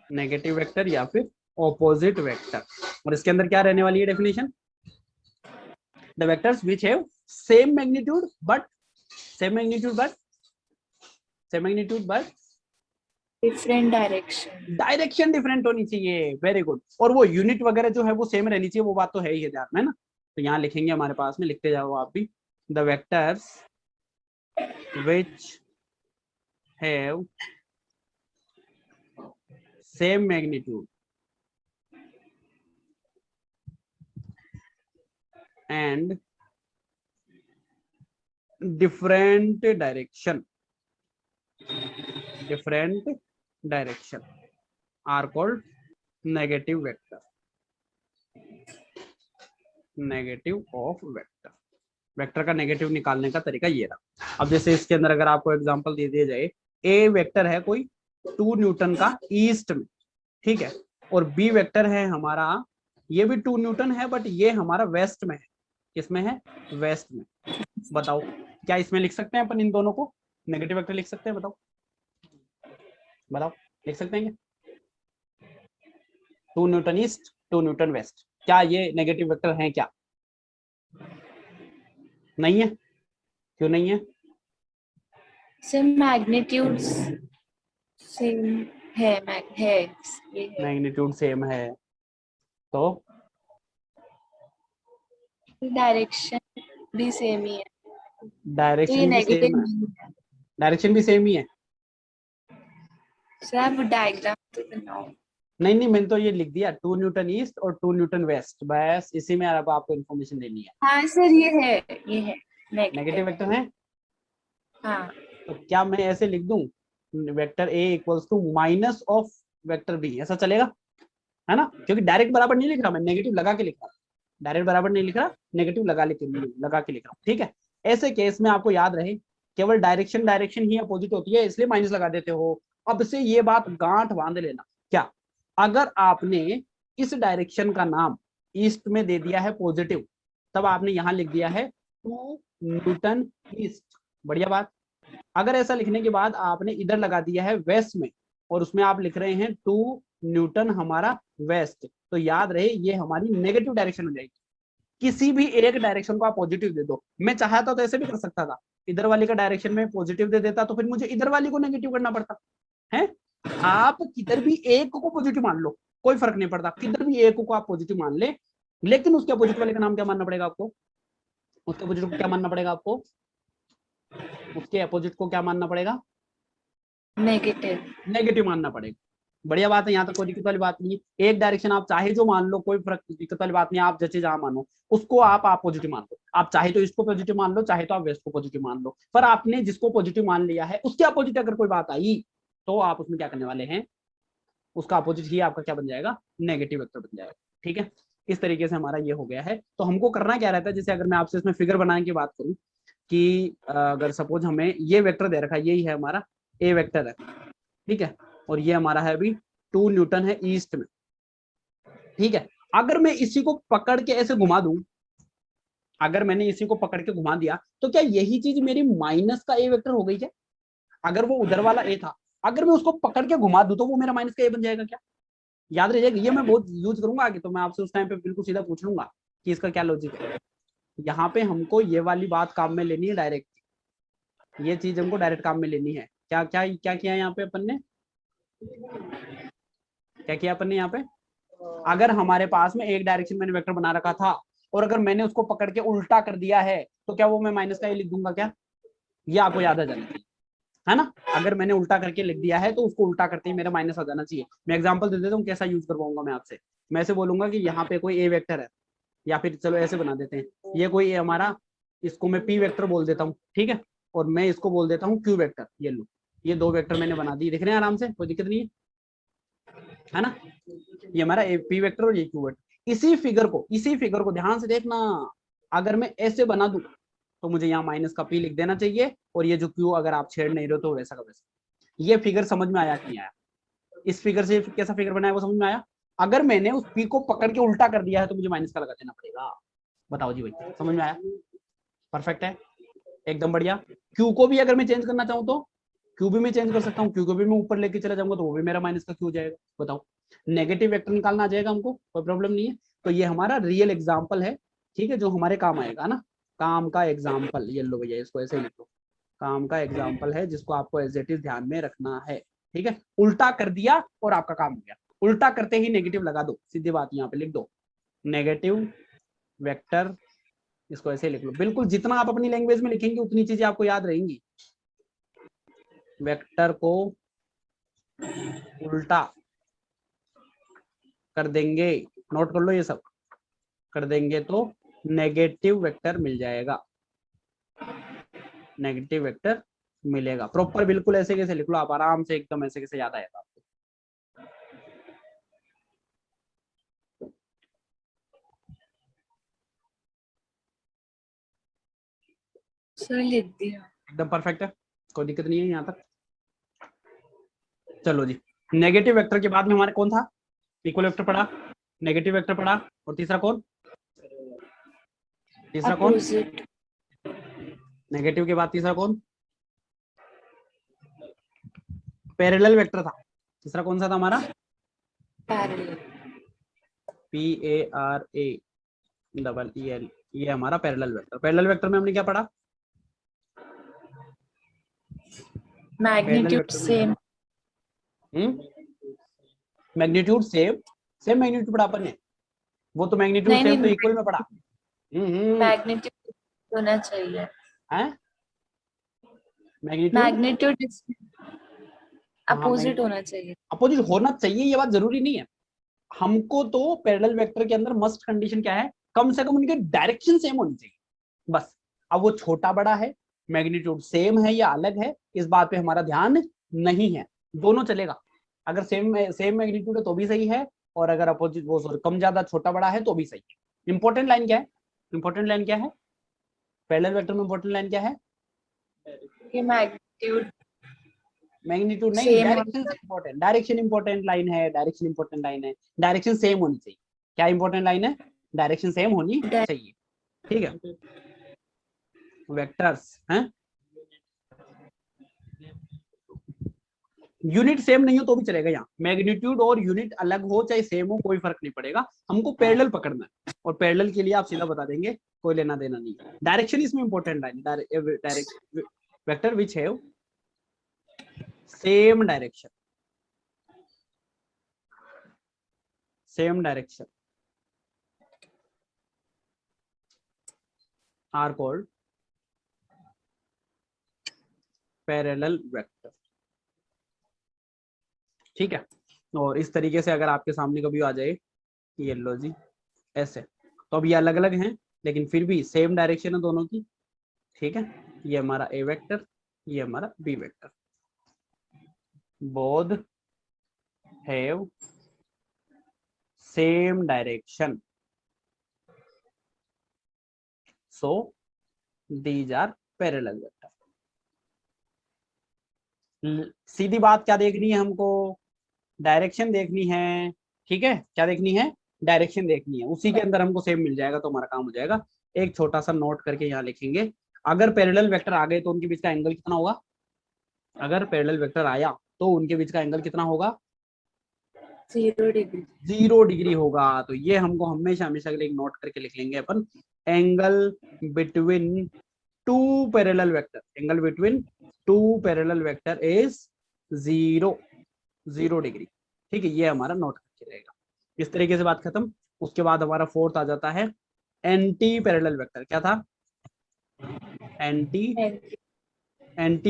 नेगेटिव वेक्टर या फिर ऑपोजिट वेक्टर। और इसके अंदर क्या रहने वाली है definition? The vectors which have same magnitude but same magnitude but same magnitude but different direction. Direction different होनी चाहिए। Very good. और वो यूनिट वगैरह जो है वो सेम रहनी चाहिए, वो बात तो है ही है ध्यान में ना। तो यहाँ लिखेंगे हमारे पास में, लिखते जाओ आप भी, the vectors which have same magnitude and different direction are called negative vector, negative of vector. Vector का नेगेटिव निकालने का तरीका ये रहा। अब जैसे इसके अंदर अगर आपको एग्जांपल दे दिया जाए, ए वेक्टर है कोई 2 न्यूटन का ईस्ट में, ठीक है, और बी वेक्टर है हमारा, ये भी 2 न्यूटन है बट ये हमारा वेस्ट में है। किसमें है? वेस्ट में। बताओ क्या इसमें लिख सकते हैं अपन इन दोनों को नेगेटिव वेक्टर लिख सकते हैं? बताओ बताओ, लिख सकते हैं क्या? 2 न्यूटन ईस्ट 2 न्यूटन वेस्ट, क्या ये नेगेटिव वेक्टर हैं क्या? नहीं है। क्यों नहीं है? सेम मैग्नीट्यूड्स सेम है, मैग्नीट्यूड सेम है तो डायरेक्शन भी सेम ही है, तो ये डायरेक्शन भी सेम नेगेटिव है। नहीं है। डायरेक्शन भी सेम ही है। सर आप डायग्राम तो बनाओ। नहीं नहीं, मैंने तो ये लिख दिया 2 न्यूटन ईस्ट और 2 न्यूटन वेस्ट, बस इसी में अब आपको इन्फॉर्मेशन देनी है। हाँ सर ये है नेगेटिव वेक्टर है। हाँ, तो क्या मैं ऐसे लिख दूं, vector A equals to minus of vector B, ऐसा चलेगा? है ना, क्योंकि डायरेक्ट बराबर नहीं लिख रहा मैं, नेगेटिव लगा के लिख रहा हूं। डायरेक्ट बराबर नहीं लिख रहा, नेगेटिव लगा के लिख रहा हूँ। ठीक है, ऐसे केस में आपको याद रहे केवल डायरेक्शन ही अपोजिट होती है, इसलिए माइनस लगा देते हो। अब से ये बात गांठ बांध लेना, क्या अगर आपने इस डायरेक्शन का नाम ईस्ट में दे दिया है पॉजिटिव, तब आपने यहां लिख दिया है 2 न्यूटन ईस्ट, बढ़िया बात। अगर ऐसा लिखने के बाद आपने इधर लगा दिया है वेस्ट में और उसमें आप लिख रहे हैं 2 न्यूटन हमारा वेस्ट, तो याद रहे ये हमारी नेगेटिव डायरेक्शन हो जाएगी। किसी भी एक डायरेक्शन को आप पॉजिटिव दे दो, मैं चाहता तो ऐसे भी कर सकता था, इधर वाली का डायरेक्शन में पॉजिटिव दे देता तो फिर मुझे इधर वाली को नेगेटिव करना पड़ता है। आप किधर भी एक को पॉजिटिव मान लो, कोई फर्क नहीं पड़ता, किधर भी एक को आप पॉजिटिव मान ले, लेकिन उसके अपोजिट वाले का नाम क्या मानना पड़ेगा आपको? उसके अपोजिट को क्या मानना पड़ेगा आपको? उसके अपोजिट को क्या मानना पड़ेगा? नेगेटिव मानना पड़ेगा। बढ़िया बात है, यहाँ तक कोई दिक्कत वाली बात नहीं है। एक डायरेक्शन आप चाहे जो मान लो, कोई फर्क दिक्कत वाली बात नहीं, आप जैसे जहां मानो उसको आप पॉजिटिव मान लो। आप चाहे तो इसको पॉजिटिव मान लो, चाहे तो आप वेस्ट को पॉजिटिव मान लो, पर आपने जिसको पॉजिटिव मान लिया है उसके अपोजिट अगर कोई बात आई तो आप उसमें क्या करने वाले हैं? उसका अपोजिट ही आपका क्या बन जाएगा? नेगेटिव वेक्टर बन जाएगा। ठीक है, इस तरीके से हमारा ये हो गया है। तो हमको करना क्या रहता है, जैसे अगर मैं आपसे इसमें फिगर बनाने की बात करूं कि अगर सपोज हमें ये वेक्टर दे रखा है, यही है हमारा ए वेक्टर है, ठीक है, और ये हमारा है अभी 2 न्यूटन है ईस्ट में, ठीक है। अगर मैं इसी को पकड़ के ऐसे घुमा दूं, अगर मैंने इसी को पकड़ के घुमा दिया तो क्या यही चीज मेरी माइनस का ए वेक्टर हो गई क्या? अगर वो उधर वाला ए था, अगर मैं उसको पकड़ के घुमा दूं तो वो मेरा माइनस का ए बन जाएगा क्या? याद रह जाएगा, ये मैं बहुत यूज करूंगा आगे, तो मैं आपसे उस टाइम पे बिल्कुल सीधा पूछ लूंगा कि इसका क्या लॉजिक है। यहाँ पे हमको ये वाली बात काम में लेनी है डायरेक्ट, ये चीज हमको डायरेक्ट काम में लेनी है। क्या क्या क्या किया यहाँ पे अपन ने? क्या किया अपन ने यहाँ पे? अगर हमारे पास में एक डायरेक्शन मैंने वेक्टर बना रखा था और अगर मैंने उसको पकड़ के उल्टा कर दिया है तो क्या वो मैं माइनस का ए लिख दूंगा क्या? ये आपको याद आ जाना चाहिए, है ना। अगर मैंने उल्टा करके लिख दिया है तो उसको उल्टा करते ही मेरा माइनस आ जाना चाहिए। मैं एग्जांपल दे देता हूँ कैसा यूज करवाऊंगा मैं आपसे। मैं ऐसे बोलूंगा कि यहाँ पे कोई ए वेक्टर है, या फिर चलो ऐसे बना देते हैं, ये कोई हमारा, इसको मैं पी वेक्टर बोल देता हूँ, ठीक है, और मैं इसको बोल देता हूँ क्यू वेक्टर। ये लो, ये 2 वेक्टर मैंने बना दिए, दिख रहे हैं आराम से, कोई दिक्कत नहीं है ना। ये हमारा पी वेक्टर और ये क्यू वेक्टर। इसी फिगर को ध्यान से देखना, अगर मैं ऐसे बना दूं तो मुझे यहाँ माइनस का पी लिख देना चाहिए, और ये जो क्यू अगर आप छेड़ नहीं रहे हो तो वैसा का वैसा। ये फिगर समझ में आया कि नहीं आया? इस फिगर से कैसा फिगर बनाया वो समझ में आया? अगर मैंने उस पी को पकड़ के उल्टा कर दिया है तो मुझे माइनस का लगा देना पड़ेगा। बताओ जी भाई, समझ में आया? परफेक्ट है, एकदम बढ़िया। क्यू को भी अगर मैं चेंज करना चाहूँ तो क्यू में चेंज कर सकता हूँ, क्यू को भी मैं ऊपर लेके चला जाऊंगा तो वो भी मेरा माइनस का क्यू जाएगा। बताओ, नेगेटिव वेक्टर निकालना आ जाएगा हमको, कोई प्रॉब्लम नहीं है। तो ये हमारा रियल एग्जाम्पल है, ठीक है, जो हमारे काम आएगा ना, काम का एग्जाम्पल, ये लो भैया इसको ऐसे लिख लो, काम का एग्जाम्पल है जिसको आपको एज इट इज ध्यान में रखना है, ठीक है। उल्टा कर दिया और आपका काम हो गया, उल्टा करते ही नेगेटिव लगा दो, सीधी बात, यहाँ पे लिख दो नेगेटिव वेक्टर, इसको ऐसे लिख लो, बिल्कुल जितना आप अपनी लैंग्वेज में लिखेंगे उतनी चीजें आपको याद रहेंगी। वेक्टर को उल्टा कर देंगे, नोट कर लो ये सब, कर देंगे तो नेगेटिव वेक्टर मिल जाएगा, नेगेटिव वेक्टर मिलेगा। प्रॉपर बिल्कुल ऐसे कैसे लिख लो आप, आराम से एकदम ऐसे कैसे याद आएगा आपको। सर लिख दिया। एकदम परफेक्ट है, कोई दिक्कत नहीं है यहाँ तक। चलो जी, नेगेटिव वेक्टर के बाद में हमारे कौन था, इक्वल वेक्टर पढ़ा, नेगेटिव वेक्टर पढ़ा, और तीसरा कौन, तीसरा कौन, अपोजिट। नेगेटिव के बाद तीसरा कौन, पैरेलल वेक्टर था। तीसरा कौन सा था हमारा, पैरेलल। PARALL, ये हमारा पैरेलल वेक्टर। पैरेलल वेक्टर में हमने क्या पढ़ा, magnitude same. Magnitude same, same magnitude पढ़ा अपन ने, वो तो मैग्नीट्यूड सेम तो इक्वल में पढ़ा। मैग्नीट्यूड होना चाहिए, मैग्नीट्यूड अपोजिट होना चाहिए, अपोजिट होना चाहिए, ये बात जरूरी नहीं है। हमको तो पैरेलल वेक्टर के अंदर मस्ट कंडीशन क्या है, कम से कम उनके डायरेक्शन सेम होनी चाहिए, बस। अब वो छोटा बड़ा है, मैग्नीट्यूड सेम है या अलग है, इस बात पे हमारा ध्यान नहीं है, दोनों चलेगा। अगर सेम मैग्नीट्यूड है तो भी सही है, और अगर अपोजिट वो सॉरी कम ज्यादा छोटा बड़ा है तो भी सही है। इंपॉर्टेंट लाइन क्या है, इंपॉर्टेंट लाइन क्या है पैरेलल वेक्टर में, इंपॉर्टेंट लाइन क्या है, कि मैग्नीट्यूड मैग्नीट्यूड नहीं, डायरेक्शन से इंपॉर्टेंट, डायरेक्शन इंपॉर्टेंट लाइन है, डायरेक्शन इंपॉर्टेंट लाइन है, डायरेक्शन सेम होनी चाहिए। क्या इंपॉर्टेंट लाइन है, डायरेक्शन सेम होनी चाहिए, ठीक है। वेक्टर्स हैं, यूनिट सेम नहीं हो तो भी चलेगा, यहाँ मैग्नीट्यूड और यूनिट अलग हो चाहे सेम हो कोई फर्क नहीं पड़ेगा, हमको पैरेलल पकड़ना है, और पैरेलल के लिए आप सीधा बता देंगे, कोई लेना देना नहीं। डायरेक्शन इसमें important line, direct vector which have same direction, same direction are called parallel vector, ठीक है। और इस तरीके से अगर आपके सामने कभी आ जाए ये लो जी ऐसे, तो अब ये अलग अलग हैं लेकिन फिर भी सेम डायरेक्शन है दोनों की, ठीक है। ये हमारा ए वेक्टर, ये हमारा B vector, both have same direction, so these are parallel vector. सीधी बात क्या देखनी है हमको, डायरेक्शन देखनी है, ठीक है, क्या देखनी है, डायरेक्शन देखनी है, उसी के अंदर हमको सेम मिल जाएगा तो हमारा काम हो जाएगा। एक छोटा सा नोट करके यहाँ लिखेंगे, अगर पैरेलल वेक्टर आ गए तो उनके बीच का एंगल कितना होगा, अगर पैरेलल वेक्टर आया तो उनके बीच का एंगल कितना होगा, 0 डिग्री, 0 डिग्री होगा। तो ये हमको हमेशा हमेशा के लिए नोट करके लिख लेंगे अपन, angle between two parallel vector, angle between two parallel vector is 0 degree, ठीक है। ये हमारा नोट करके रहेगा, इस तरीके से बात खत्म। उसके बाद हमारा फोर्थ आ जाता है एंटी पैरेलल वेक्टर, क्या था, एंटी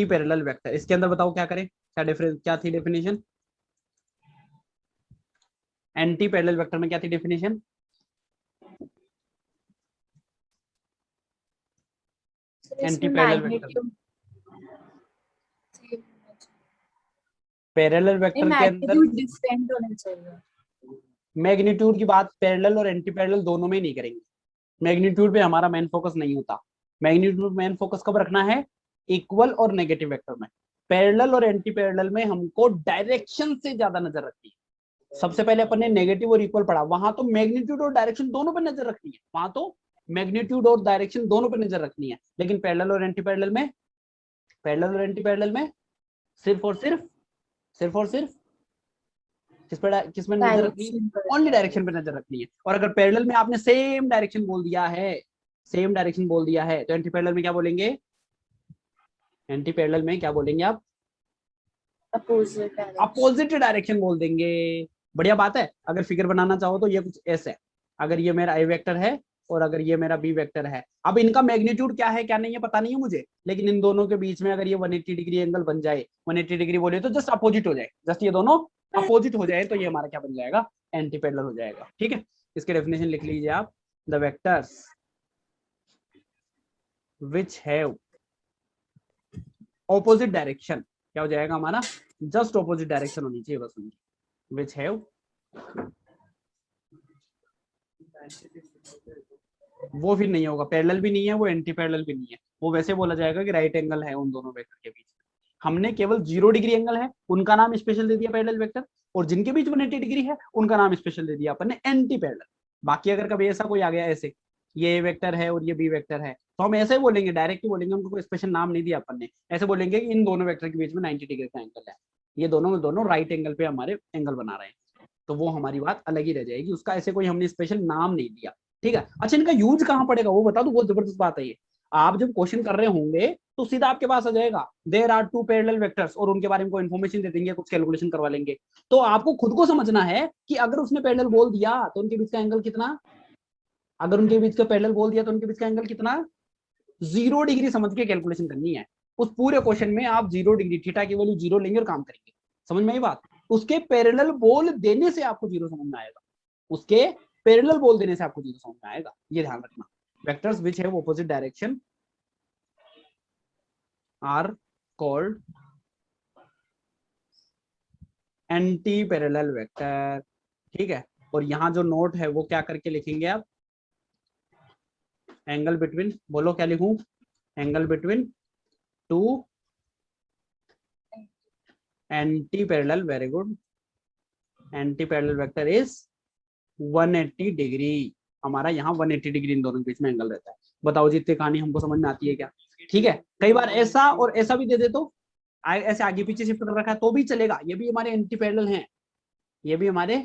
पैरेलल वेक्टर। इसके अंदर बताओ क्या करें, क्या डिफरेंस, क्या थी डेफिनेशन, एंटी पैरेलल वेक्टर में क्या थी definition, anti parallel vector, parallel vector के अंदर डिफरेंट होना चाहिए। मैग्नीट्यूड की बात पैरेलल और एंटी पैरेलल दोनों में नहीं करेंगे, मैग्नीट्यूड पे हमारा मेन फोकस नहीं होता। मैग्नीट्यूड मेन फोकस कब रखना है, इक्वल और नेगेटिव वेक्टर में। पैरेलल और एंटी पैरेलल में हमको डायरेक्शन से ज्यादा नजर रखनी है। सबसे पहले अपन ने नेगेटिव और इक्वल पढ़ा, वहां तो मैग्नीट्यूड और डायरेक्शन दोनों पे नजर रखनी है, वहां तो मैग्नीट्यूड और डायरेक्शन दोनों पे नजर रखनी है। लेकिन पैरेलल और एंटी पैरेलल में, पैरेलल और एंटी पैरेलल में सिर्फ और सिर्फ किस में नजर रखनी है? डायरेक्शन पर। ओनली डायरेक्शन पे नजर रखनी है। और अगर पैरेलल में आपने सेम डायरेक्शन बोल दिया है तो एंटी पैरेलल में क्या बोलेंगे? एंटी पैरेलल में क्या बोलेंगे आप? Opposite direction. अपोजिट डायरेक्शन बोल देंगे। बढ़िया बात है। अगर फिगर बनाना चाहो तो ये कुछ ऐसे है, अगर ये मेरा आई वेक्टर है और अगर ये मेरा बी वेक्टर है, अब इनका मैग्नीट्यूड क्या है क्या नहीं है पता नहीं है मुझे, लेकिन इन दोनों के बीच में अगर ये 180 डिग्री एंगल बन जाए, 180 डिग्री बोले तो जस्ट अपोजिट हो जाए, जस्ट ये दोनों अपोजिट हो जाए तो ये हमारा क्या बन जाएगा? एंटी पैरेलल हो जाएगा। ठीक है, इसके डेफिनेशन लिख लीजिए आप। The vectors which have opposite direction, क्या हो जाएगा हमारा? जस्ट ऑपोजिट डायरेक्शन होनी चाहिए बस उनकी। विच हैव, वो फिर नहीं होगा, पैरेलल भी नहीं है, वो एंटी पैरेलल भी नहीं है, वो वैसे बोला जाएगा कि राइट एंगल है उन दोनों वेक्टर के बीच। हमने केवल 0 डिग्री एंगल है उनका नाम स्पेशल दे दिया पैरेलल वेक्टर, और जिनके बीच 180 डिग्री है उनका नाम स्पेशल दे दिया अपन ने एंटी पैरेलल। बाकी अगर कभी ऐसा कोई आ गया ऐसे, ये वेक्टर है और ये बी वेक्टर है, तो हम ऐसे ही बोलेंगे, डायरेक्ट ही बोलेंगे, उनको कोई स्पेशल नाम नहीं दिया अपन ने, ऐसे बोलेंगे कि इन दोनों वेक्टर के बीच में 90 डिग्री का एंगल है, ये दोनों राइट एंगल पे हमारे एंगल बना रहे हैं, तो वो हमारी बात अलग ही रह जाएगी, उसका ऐसे कोई हमने स्पेशल नाम नहीं दिया। ठीक है, अच्छा इनका यूज कहाँ पड़ेगा वो बता दो, बहुत जबरदस्त बात है ये। आप जब क्वेश्चन कर रहे होंगे तो सीधा आपके पास आ जाएगा, there are two parallel vectors, और उनके बारे में कोई इन्फॉर्मेशन दे देंगे, कुछ कैलकुलेशन करवा लेंगे। तो आपको खुद को समझना है कि अगर उसने पैरेलल बोल दिया तो उनके बीच का एंगल कितना, अगर उनके बीच का पैरेलल बोल दिया तो उनके बीच का एंगल कितना? 0 डिग्री समझ के कैलकुलेशन करनी है। उस पूरे क्वेश्चन में आप 0 डिग्री, थीटा की वैल्यू 0 लेंगे और काम करेंगे। समझ में आई बात? उसके पैरेलल बोल देने से आपको 0 समझ में आएगा, उसके पैरेलल बोल देने से आपको 0 समझ में आएगा, ये ध्यान रखना। Vectors which have opposite direction are called anti parallel vector. ठीक है, और यहाँ जो नोट है वो क्या करके लिखेंगे आप? एंगल बिटवीन, बोलो क्या लिखूं? Angle between to anti parallel, very good, anti parallel vector is 180 degree. हमारा यहाँ 180 डिग्री इन दोनों के बीच में एंगल रहता है। बताओ जी, इतनी कहानी हमको समझ में आती है क्या? ठीक है, कई बार ऐसा और ऐसा भी दे दे तो ऐसे आगे पीछे शिफ्ट कर रखा है तो भी चलेगा, ये भी हमारे एंटी पैरेलल हैं, ये भी हमारे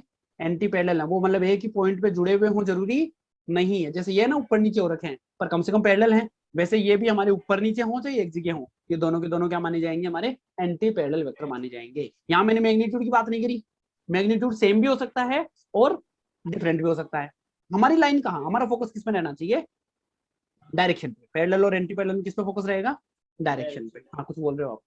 एंटी पैरेलल है। वो मतलब एक ही पॉइंट पे जुड़े हुए हो जरूरी नहीं है, जैसे ये ना ऊपर नीचे हो रखे हैं पर कम से कम पैरेलल हैं, वैसे ये भी हमारे ऊपर नीचे हो चाहे एक जगह हो, ये दोनों के दोनों क्या माने जाएंगे? हमारे एंटी पैरेलल वेक्टर माने जाएंगे। यहाँ मैंने मैग्नीट्यूड की बात नहीं करी, मैग्नीट्यूड सेम भी हो सकता है और डिफरेंट भी हो सकता है। हमारी लाइन कहाँ, हमारा फोकस किस पे रहना चाहिए? डायरेक्शन पे। पैरेलल और एंटी पैरेलल में किस पे फोकस रहेगा? डायरेक्शन पे। हाँ कुछ बोल रहे हो आप?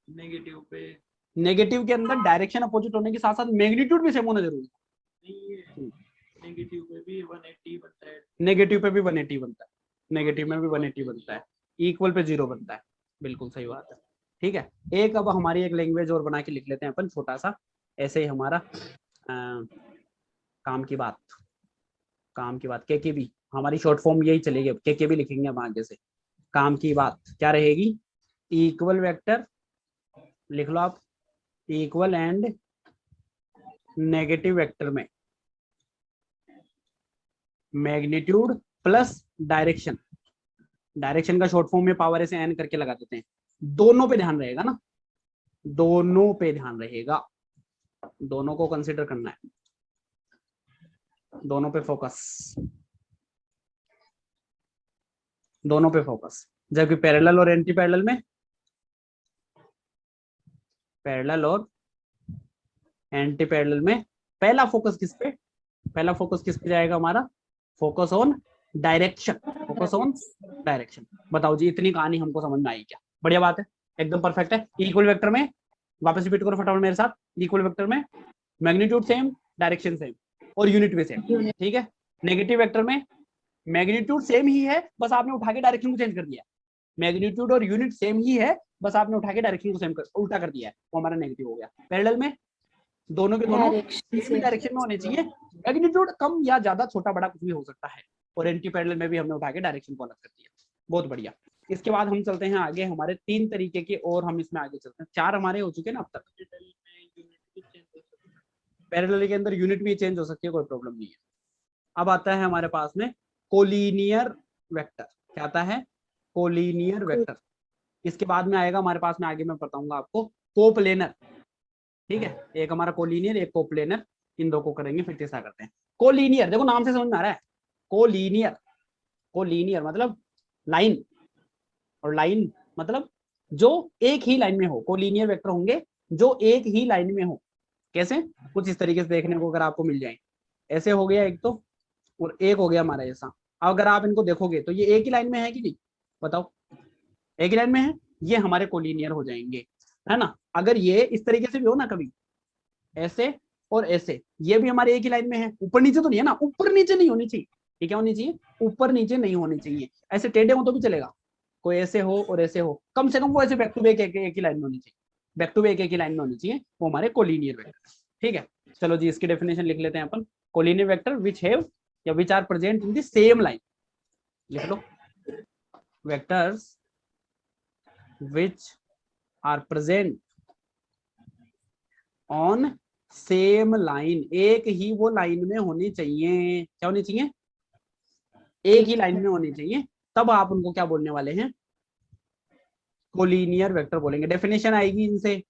नेगेटिव पे, नेगेटिव के अंदर डायरेक्शन अपोजिट होने के साथ साथ मैग्नीट्यूड भी सेम होना जरूरी है। नेगेटिव पे भी 180 बनता है, नेगेटिव पे भी 180 बनता है, नेगेटिव में भी 180 बनता है, इक्वल पे 0 बनता है, बिल्कुल सही बात है। ठीक है, एक अब हमारी एक लैंग्वेज और बना के लिख लेते हैं अपन छोटा सा, ऐसे ही हमारा काम की बात केकेबी, हमारी शॉर्ट फॉर्म यही चलेगी, अब केकेबी लिखेंगे हम आगे से। काम की बात क्या रहेगी? इक्वल वेक्टर लिख लो आप, इक्वल एंड नेगेटिव वेक्टर में मैग्नीट्यूड प्लस डायरेक्शन, डायरेक्शन का शॉर्ट फॉर्म में पावर ऐसे एन करके लगा देते हैं, दोनों पे ध्यान रहेगा ना, दोनों पे ध्यान रहेगा, दोनों को कंसिडर करना है, दोनों पे फोकस, दोनों पे फोकस। जबकि पैरेलल और एंटी पैरेलल में, पैरेलल और एंटी पैरेलल में पहला फोकस किस पे, पहला फोकस किस पे जाएगा हमारा? Focus on direction, focus on direction. बताओ जी, इतनी कहानी हमको समझ में आई क्या? बढ़िया बात है, एकदम परफेक्ट है। इक्वल वेक्टर में वापस रिपीट करो फटाफट मेरे साथ, इक्वल वेक्टर में मैग्नीट्यूड सेम, डायरेक्शन सेम और यूनिट भी सेम। ठीक है, नेगेटिव वेक्टर में मैग्नीट्यूड सेम ही है, बस आपने उठा के डायरेक्शन को चेंज कर दिया, मैग्नीट्यूड और यूनिट सेम ही है, बस आपने उठा के डायरेक्शन को सेम कर उल्टा कर दिया है, वो हमारा नेगेटिव हो गया। पैरेलल में दोनों के दोनों डायरेक्शन में होने चाहिए, मैग्नीट्यूड कम या ज्यादा छोटा बड़ा कुछ भी हो सकता है, और एंटी पैरेलल में भी हमने उठा के डायरेक्शन को अलग कर दिया। बहुत बढ़िया। इसके बाद हम चलते हैं आगे, हमारे 3 तरीके के और हम इसमें आगे चलते हैं, 4 हमारे हो चुके हैं ना अब तक। पैरेलल के अंदर यूनिट भी चेंज हो सकती है, कोई प्रॉब्लम नहीं है। अब आता है हमारे पास में कोलिनियर वेक्टर, क्या आता है? Collinear vector. इसके बाद में आएगा हमारे पास में, आगे मैं बताऊंगा आपको, कोप्लेनर। ठीक है, एक हमारा कोलिनियर, एक कोप्लेनर, इन दो को करेंगे फिर तीसरा करते हैं। कोलिनियर, देखो नाम से समझ में आ रहा है, कोलिनियर, कोलिनियर मतलब लाइन, और लाइन मतलब जो एक ही लाइन में हो। कोलिनियर वेक्टर होंगे जो एक ही लाइन में हो। कैसे? कुछ इस तरीके से देखने को अगर आपको मिल जाए, ऐसे हो गया एक तो, और एक हो गया हमारा ऐसा। अगर आप इनको देखोगे तो ये एक ही लाइन में है कि नहीं, बताओ? एक ही लाइन में है, ये हमारे कोलिनियर हो जाएंगे, है ना। अगर ये इस तरीके से भी हो ना, कभी ऐसे और ऐसे, ये भी हमारे एक ही लाइन में है। ऊपर नीचे तो नहीं है ना, ऊपर नीचे नहीं होनी चाहिए। ये क्या होनी चाहिए? ऊपर नीचे नहीं होनी चाहिए। ऐसे टेढ़े हो तो भी चलेगा, कोई ऐसे हो और ऐसे हो, कम से कम वो ऐसे बैक टू बैक एक ही लाइन में होनी चाहिए, बैक टू बैक एक ही लाइन में होनी चाहिए, वो हमारे कोलिनियर वेक्टर। ठीक है, चलो जी इसकी डेफिनेशन लिख लेते हैं अपन। कोलिनियर वेक्टर विच हैव या which are present in the same line, लिख लो, vectors which are present on same line, एक ही वो लाइन में होनी चाहिए। क्या होनी चाहिए? एक ही लाइन में होनी चाहिए, तब आप उनको क्या बोलने वाले हैं? कोलिनियर वेक्टर बोलेंगे। डेफिनेशन आएगी इनसे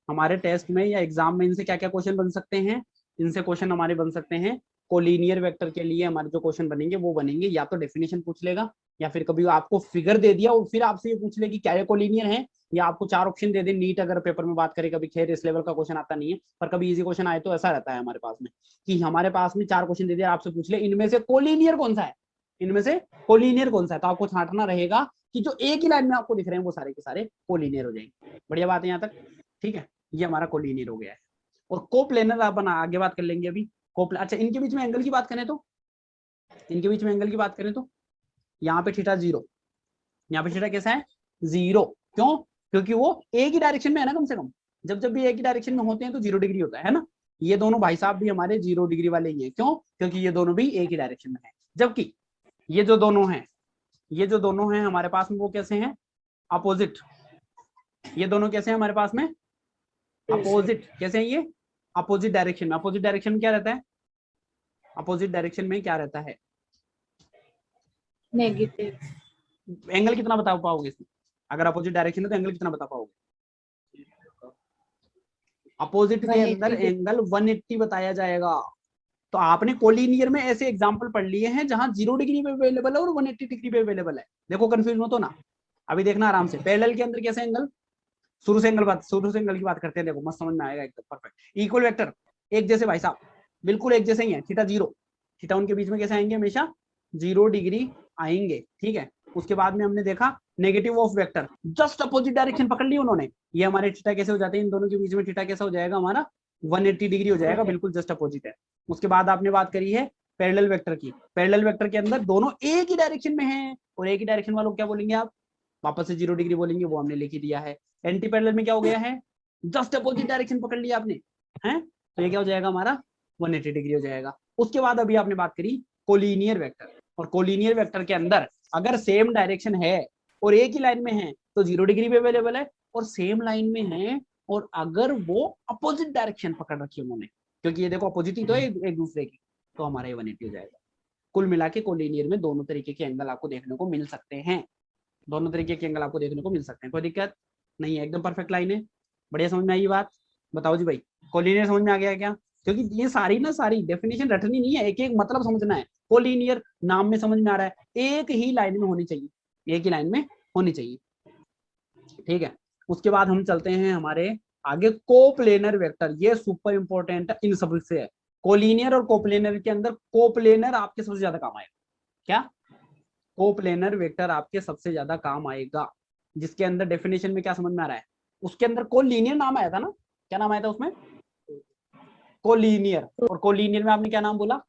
हमारे टेस्ट में या एग्जाम में, इनसे क्या क्या क्वेश्चन बन सकते हैं? इनसे क्वेश्चन हमारे बन सकते हैं, कोलिनियर वेक्टर के लिए हमारे जो क्वेश्चन बनेंगे वो बनेंगे, या तो डेफिनेशन पूछ लेगा, या फिर कभी आपको फिगर दे दिया और फिर आपसे ये पूछ ले कि क्या ये कोलिनियर है, या आपको 4 ऑप्शन दे दे। नीट अगर पेपर में बात करें, कभी खैर इस लेवल का क्वेश्चन आता नहीं है, पर कभी इजी क्वेश्चन आए तो ऐसा रहता है हमारे पास में कि हमारे पास में 4 क्वेश्चन दे दिया, आपसे पूछ ले इनमें से कोलिनियर कौन सा है, इनमें से कोलिनियर कौन सा है, तो आपको छांटना रहेगा कि जो एक ही लाइन में आपको दिख रहे हैं वो सारे के सारे कोलिनियर हो जाएंगे। बढ़िया बात है यहाँ तक? ठीक है, ये हमारा कोलिनियर हो गया है। और कोप्लेनर अपन आगे बात कर लेंगे अभी। अच्छा, इनके बीच में एंगल की बात करें तो, इनके बीच में एंगल की बात करें तो यहाँ पे थीटा 0, यहाँ पे थीटा कैसा है? 0। क्यों? क्योंकि वो एक ही डायरेक्शन में है ना, कम से कम जब जब भी एक ही डायरेक्शन में होते हैं तो 0 डिग्री होता है ना। ये दोनों भाई साहब भी हमारे 0 डिग्री वाले ही हैं। क्यों? क्योंकि ये दोनों भी एक ही डायरेक्शन में है। जबकि ये जो दोनों हैं, ये जो दोनों हैं हमारे पास में, वो कैसे हैं? अपोजिट। ये दोनों कैसे हैं हमारे पास में? अपोजिट। कैसे हैं ये? अपोजिट डायरेक्शन में। अपोजिट डायरेक्शन में क्या रहता है? अपोजिट डायरेक्शन में क्या रहता है? नेगेटिव। एंगल कितना बता पाओगे इसमें? अगर अपोजिट डायरेक्शन है तो एंगल कितना बता पाओगे? अपोजिट के अंदर एंगल 180 बताया जाएगा। तो आपने कोलिनियर में ऐसे एग्जांपल पढ़ लिए हैं जहां 0 डिग्री पे अवेलेबल है और 180 डिग्री पे अवेलेबल है। देखो कंफ्यूज मत हो ना, अभी देखना आराम से। पैरेलल के अंदर कैसे एंगल? शुरू से एंगल की बात करते हैं, देखो मस्त समझ में आएगा एकदम परफेक्ट। इक्वल वेक्टर एक जैसे भाई साहब, बिल्कुल एक जैसे ही है। थीटा 0, थीटा उनके बीच में कैसे आएंगे? हमेशा 0 डिग्री आएंगे। ठीक है, उसके बाद में हमने देखा negative of vector, just opposite direction पकड़ ली उन्होंने। ये हमारे थीटा कैसे हो जाते हैं? इन दोनों के बीच में थीटा कैसा हो जाएगा हमारा? 180 डिग्री हो जाएगा, बिल्कुल जस्ट अपोजिट है। उसके बाद आपने बात करी है पैरेलल वेक्टर की। पैरेलल वेक्टर के अंदर दोनों एक ही डायरेक्शन में हैं, और एक ही डायरेक्शन वालों को क्या बोलेंगे आप? वापस से 0 डिग्री बोलेंगे, वो हमने लिख ही दिया है। एंटी पैरेलल में क्या हो गया है? जस्ट अपोजिट डायरेक्शन पकड़ लिया आपने, हैं? तो ये क्या हो जाएगा हमारा? 180 डिग्री हो जाएगा। उसके बाद अभी आपने बात करी कोलिनियर वेक्टर, और कोलिनियर वेक्टर के अंदर अगर सेम डायरेक्शन है और एक ही लाइन में है तो 0 डिग्री पे अवेलेबल है, और सेम लाइन में है और अगर वो अपोजिट डायरेक्शन पकड़ रखी है उन्होंने, क्योंकि ये देखो अपोजिट ही तो है एक दूसरे की, तो हमारा ये 180 हो जाएगा। कुल मिला के कोलिनियर में दोनों तरीके के एंगल आपको देखने को मिल सकते हैं, दोनों तरीके के एंगल आपको देखने को मिल सकते हैं। कोई दिक्कत नहीं है, एकदम परफेक्ट लाइन है। बढ़िया समझ में आई बात? बताओ जी भाई, कोलिनियर समझ में आ गया क्या? क्योंकि ये सारी डेफिनेशन रटनी नहीं है, एक एक मतलब समझना है। कोलिनियर नाम में समझ में आ रहा है, एक ही लाइन में होनी चाहिए, एक ही लाइन में होनी चाहिए। ठीक है, उसके बाद हम चलते हैं हमारे आगे, कोप्लेनर वेक्टर। ये सुपर इंपॉर्टेंट इन सब से है। कोलिनियर और कोप्लेनर के अंदर कोप्लेनर आपके सबसे ज्यादा काम आएगा। क्या? कोप्लेनर वेक्टर आपके सबसे ज्यादा काम आएगा, जिसके अंदर डेफिनेशन में क्या समझ में आ रहा है? उसके अंदर कोलिनियर नाम आया था ना, क्या नाम आया था उसमें? कोलिनियर। और कोलिनियर में आपने क्या नाम बोला?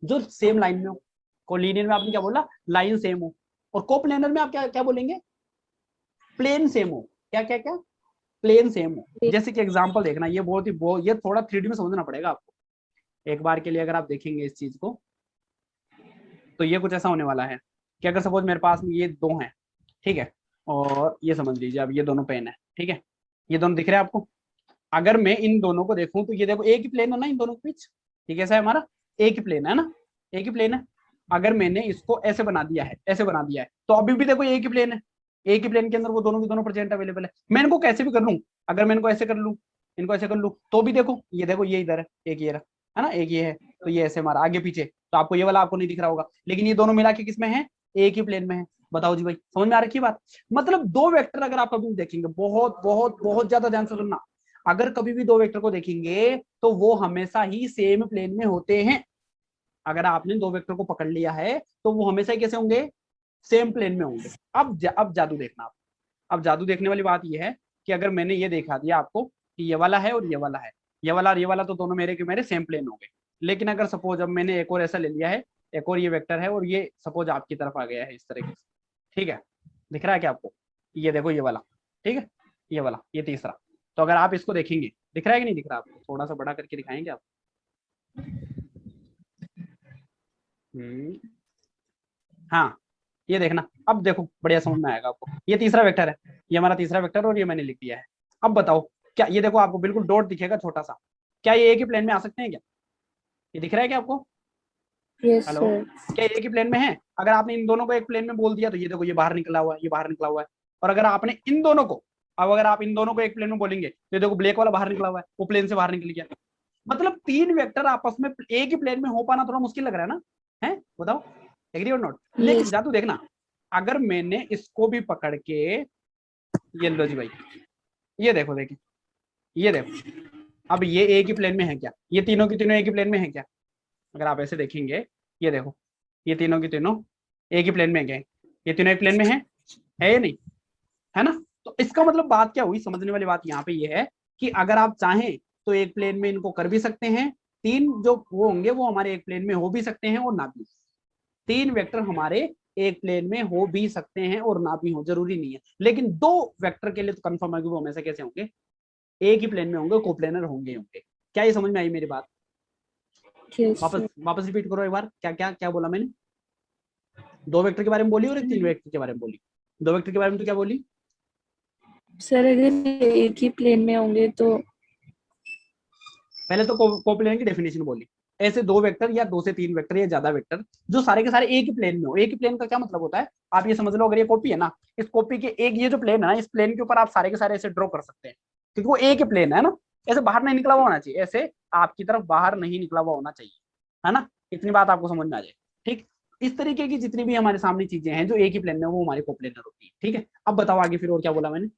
जो सेम लाइन में हो। कोलिनियर में आपने क्या बोला? लाइन सेम हो। और कोप्लेनर में आप क्या क्या बोलेंगे? प्लेन सेम हो। क्या क्या क्या? प्लेन सेम हो। जैसे कि एग्जांपल देखना, ये ये थोड़ा 3D में समझना पड़ेगा आपको। एक बार के लिए अगर आप देखेंगे इस चीज को तो ये कुछ ऐसा होने वाला है कि अगर सपोज मेरे पास में ये दो हैं, ठीक है, और ये समझ लीजिए अब ये दोनों पेन है, ठीक है, ये दोनों दिख रहे हैं आपको। अगर मैं इन दोनों को देखूं तो ये देखो एक ही प्लेन है ना इन दोनों के बीच, ठीक है, ऐसा है हमारा एक ही प्लेन है ना, एक ही प्लेन है। अगर मैंने इसको ऐसे बना दिया है, ऐसे बना दिया है, तो अभी भी देखो एक ही प्लेन है, एक ही प्लेन के अंदर वो दोनों की दोनों प्रेजेंट अवेलेबल है। मैं इनको कैसे भी कर लूं, अगर मैं इनको ऐसे कर लूं, इनको ऐसे कर लूं, तो भी देखो ये इधर है, एक ये रहा, है ना, एक ये है, तो ये ऐसे हमारा आगे पीछे, तो आपको ये वाला आपको नहीं दिख रहा होगा, लेकिन ये दोनों मिला के किस में है, एक ही प्लेन में है। बताओ जी भाई, समझ में आ रखी बात? मतलब दो वेक्टर अगर आप कभी देखेंगे, बहुत बहुत बहुत ज्यादा ध्यान से सुनना, अगर कभी भी दो वेक्टर को देखेंगे तो वो हमेशा ही सेम प्लेन में होते हैं। अगर आपने दो वेक्टर को पकड़ लिया है तो वो हमेशा ही कैसे होंगे, सेम प्लेन में होंगे। अब जादू देखना आप, अब जादू देखने वाली बात ये है कि अगर मैंने ये दिखा दिया आपको कि ये वाला है और ये वाला है, ये वाला और ये वाला, तो दोनों मेरे के मेरे सेम प्लेन हो गए। लेकिन अगर सपोज अब मैंने एक और ऐसा ले लिया है, एक और ये वेक्टर है और ये सपोज आपकी तरफ आ गया है इस तरीके से, ठीक है, दिख रहा है क्या आपको, ये देखो ये वाला, ठीक है, ये वाला, ये तीसरा, तो अगर आप इसको देखेंगे, दिख रहा है कि नहीं दिख रहा आपको, थोड़ा सा बड़ा करके दिखाएंगे आप। हाँ, ये देखना, अब देखो बढ़िया समझ में आएगा आपको, ये तीसरा वेक्टर है, ये हमारा तीसरा वेक्टर और ये मैंने लिख दिया है। अब बताओ क्या ये देखो आपको बिल्कुल डॉट दिखेगा छोटा सा, क्या ये एक ही प्लेन में आ सकते हैं क्या? ये दिख रहा है क्या आपको? Yes hello, sir. क्या ये एक ही प्लेन में है? अगर आपने इन दोनों को एक प्लेन में बोल दिया तो ये देखो ये बाहर निकला हुआ है, ये बाहर निकला हुआ है। और अगर आपने इन दोनों को, अब अगर आप इन दोनों को एक प्लेन में बोलेंगे तो ये देखो ब्लैक वाला बाहर निकला हुआ है, वो प्लेन से बाहर निकल गया। मतलब तीन वेक्टर आपस में एक ही प्लेन में हो पाना थोड़ा मुश्किल लग रहा है ना, है बताओ, एग्री और नॉट? लेकिन Yes. जादू देखना, अगर मैंने इसको भी पकड़ के, ये लो जी भाई, ये देखो, देखिए ये देखो, अब ये एक ही प्लेन में है क्या? ये तीनों की तीनों एक ही प्लेन में है क्या? अगर आप ऐसे देखेंगे, ये देखो, ये तीनों की तीनों एक ही प्लेन में गए, ये तीनों एक प्लेन में है या नहीं, है ना? तो इसका मतलब बात क्या हुई, समझने वाली बात यहाँ पे ये है कि अगर आप चाहें तो एक प्लेन में इनको कर भी सकते हैं, तीन जो वो होंगे वो हमारे एक प्लेन में हो भी सकते हैं और ना भी। तीन वेक्टर हमारे एक प्लेन में हो भी सकते हैं और ना भी हो, जरूरी नहीं है। लेकिन दो वेक्टर के लिए तो कंफर्म है कि वो हमेशा कैसे होंगे, एक ही प्लेन में होंगे, कोप्लेनर होंगे होंगे। क्या ये समझ में आई मेरी बात? Yes, वापस sir. वापस रिपीट करो एक बार, क्या क्या क्या बोला मैंने? दो वेक्टर के बारे में बोली और एक तीन वेक्टर के बारे में बोली। दो वेक्टर के बारे में तो क्या बोली? सर अगर एक ही प्लेन में होंगे तो पहले तो कोप्लेनर की डेफिनेशन बोली, ऐसे दो वेक्टर या दो से तीन वेक्टर या ज्यादा वेक्टर जो सारे के सारे एक ही प्लेन में हो। एक ही प्लेन का क्या मतलब होता है, आप ये समझ लो, अगर ये कॉपी है ना, इस कॉपी के एक ये जो प्लेन है ना, इस प्लेन के ऊपर आप सारे के सारे ऐसे ड्रॉ कर सकते हैं, क्योंकि वो एक ही प्लेन है ना, ऐसे बाहर नहीं निकला हुआ होना चाहिए, ऐसे आपकी तरफ बाहर नहीं निकला हुआ होना चाहिए, है ना? इतनी बात आपको समझ में आ जाए, ठीक? इस तरीके की जितनी भी हमारे सामने चीजें हैं जो एक ही प्लेन में, वो हमारी कोप्लेनर होती है, ठीक है? अब बताओ आगे फिर और क्या बोला मैंने,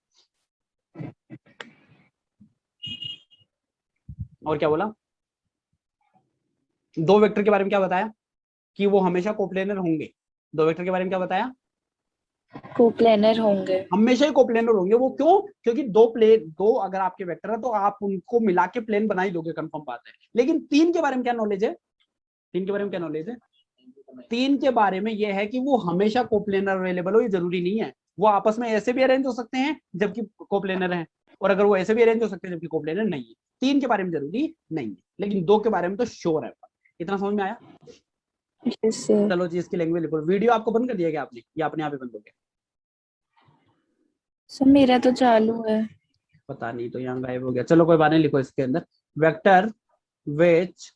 और क्या बोला? दो वेक्टर के बारे में क्या बताया कि वो हमेशा कोप्लेनर होंगे। दो वेक्टर के बारे में क्या बताया? कोप्लेनर होंगे। हमेशा ही कोप्लेनर होंगे। वो क्यों? क्योंकि दो अगर आपके वेक्टर है तो आप उनको मिला के प्लेन बना ही दोगे, कंफर्म बात है। लेकिन तीन के बारे में क्या नॉलेज है? तीन के बारे में क्या नॉलेज है? तीन के बारे में यह है कि वो हमेशा कोप्लेनर अवेलेबल हो, ये जरूरी नहीं है। वो आपस में ऐसे भी अरेंज हो सकते हैं जबकि कोप्लेनर है, और अगर वो ऐसे भी अरेंज हो सकते हैं जबकि कोप्लेनर नहीं है। तीन के बारे में जरूरी नहीं है, लेकिन दो के बारे में तो श्योर है। इतना समझ में आया? Yes, sir. चलो जी, इसकी लैंग्वेज लिखो। वीडियो आपको बंद कर दिया गया आपने, या अपने आप ही बंद हो गया? सर मेरा तो चालू है। पता नहीं, तो यहाँ गायब हो गया। चलो कोई बात नहीं, लिखो इसके अंदर, vector which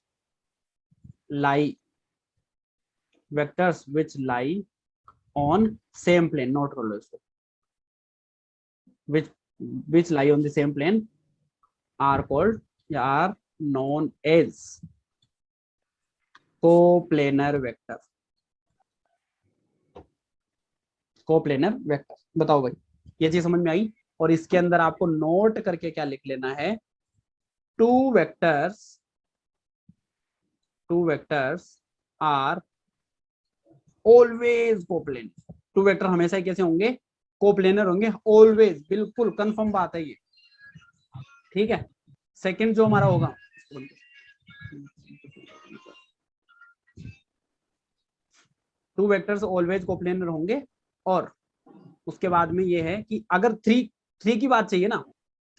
lie, vectors which lie on same plane, note कर लो इसको, which lie on the same plane are called, are known as coplanar vector। Coplanar vector, बताओ भाई, ये चीज समझ में आई? और इसके अंदर आपको नोट करके क्या लिख लेना है, two vectors are always coplanar. Two vector हमेशा कैसे होंगे? कोप्लेनर होंगे, ऑलवेज, बिल्कुल कंफर्म बात है ये, ठीक है? सेकंड जो हमारा होगा, टू वेक्टर्स ऑलवेज कोप्लेनर होंगे। और उसके बाद में ये है कि अगर थ्री की बात चाहिए ना,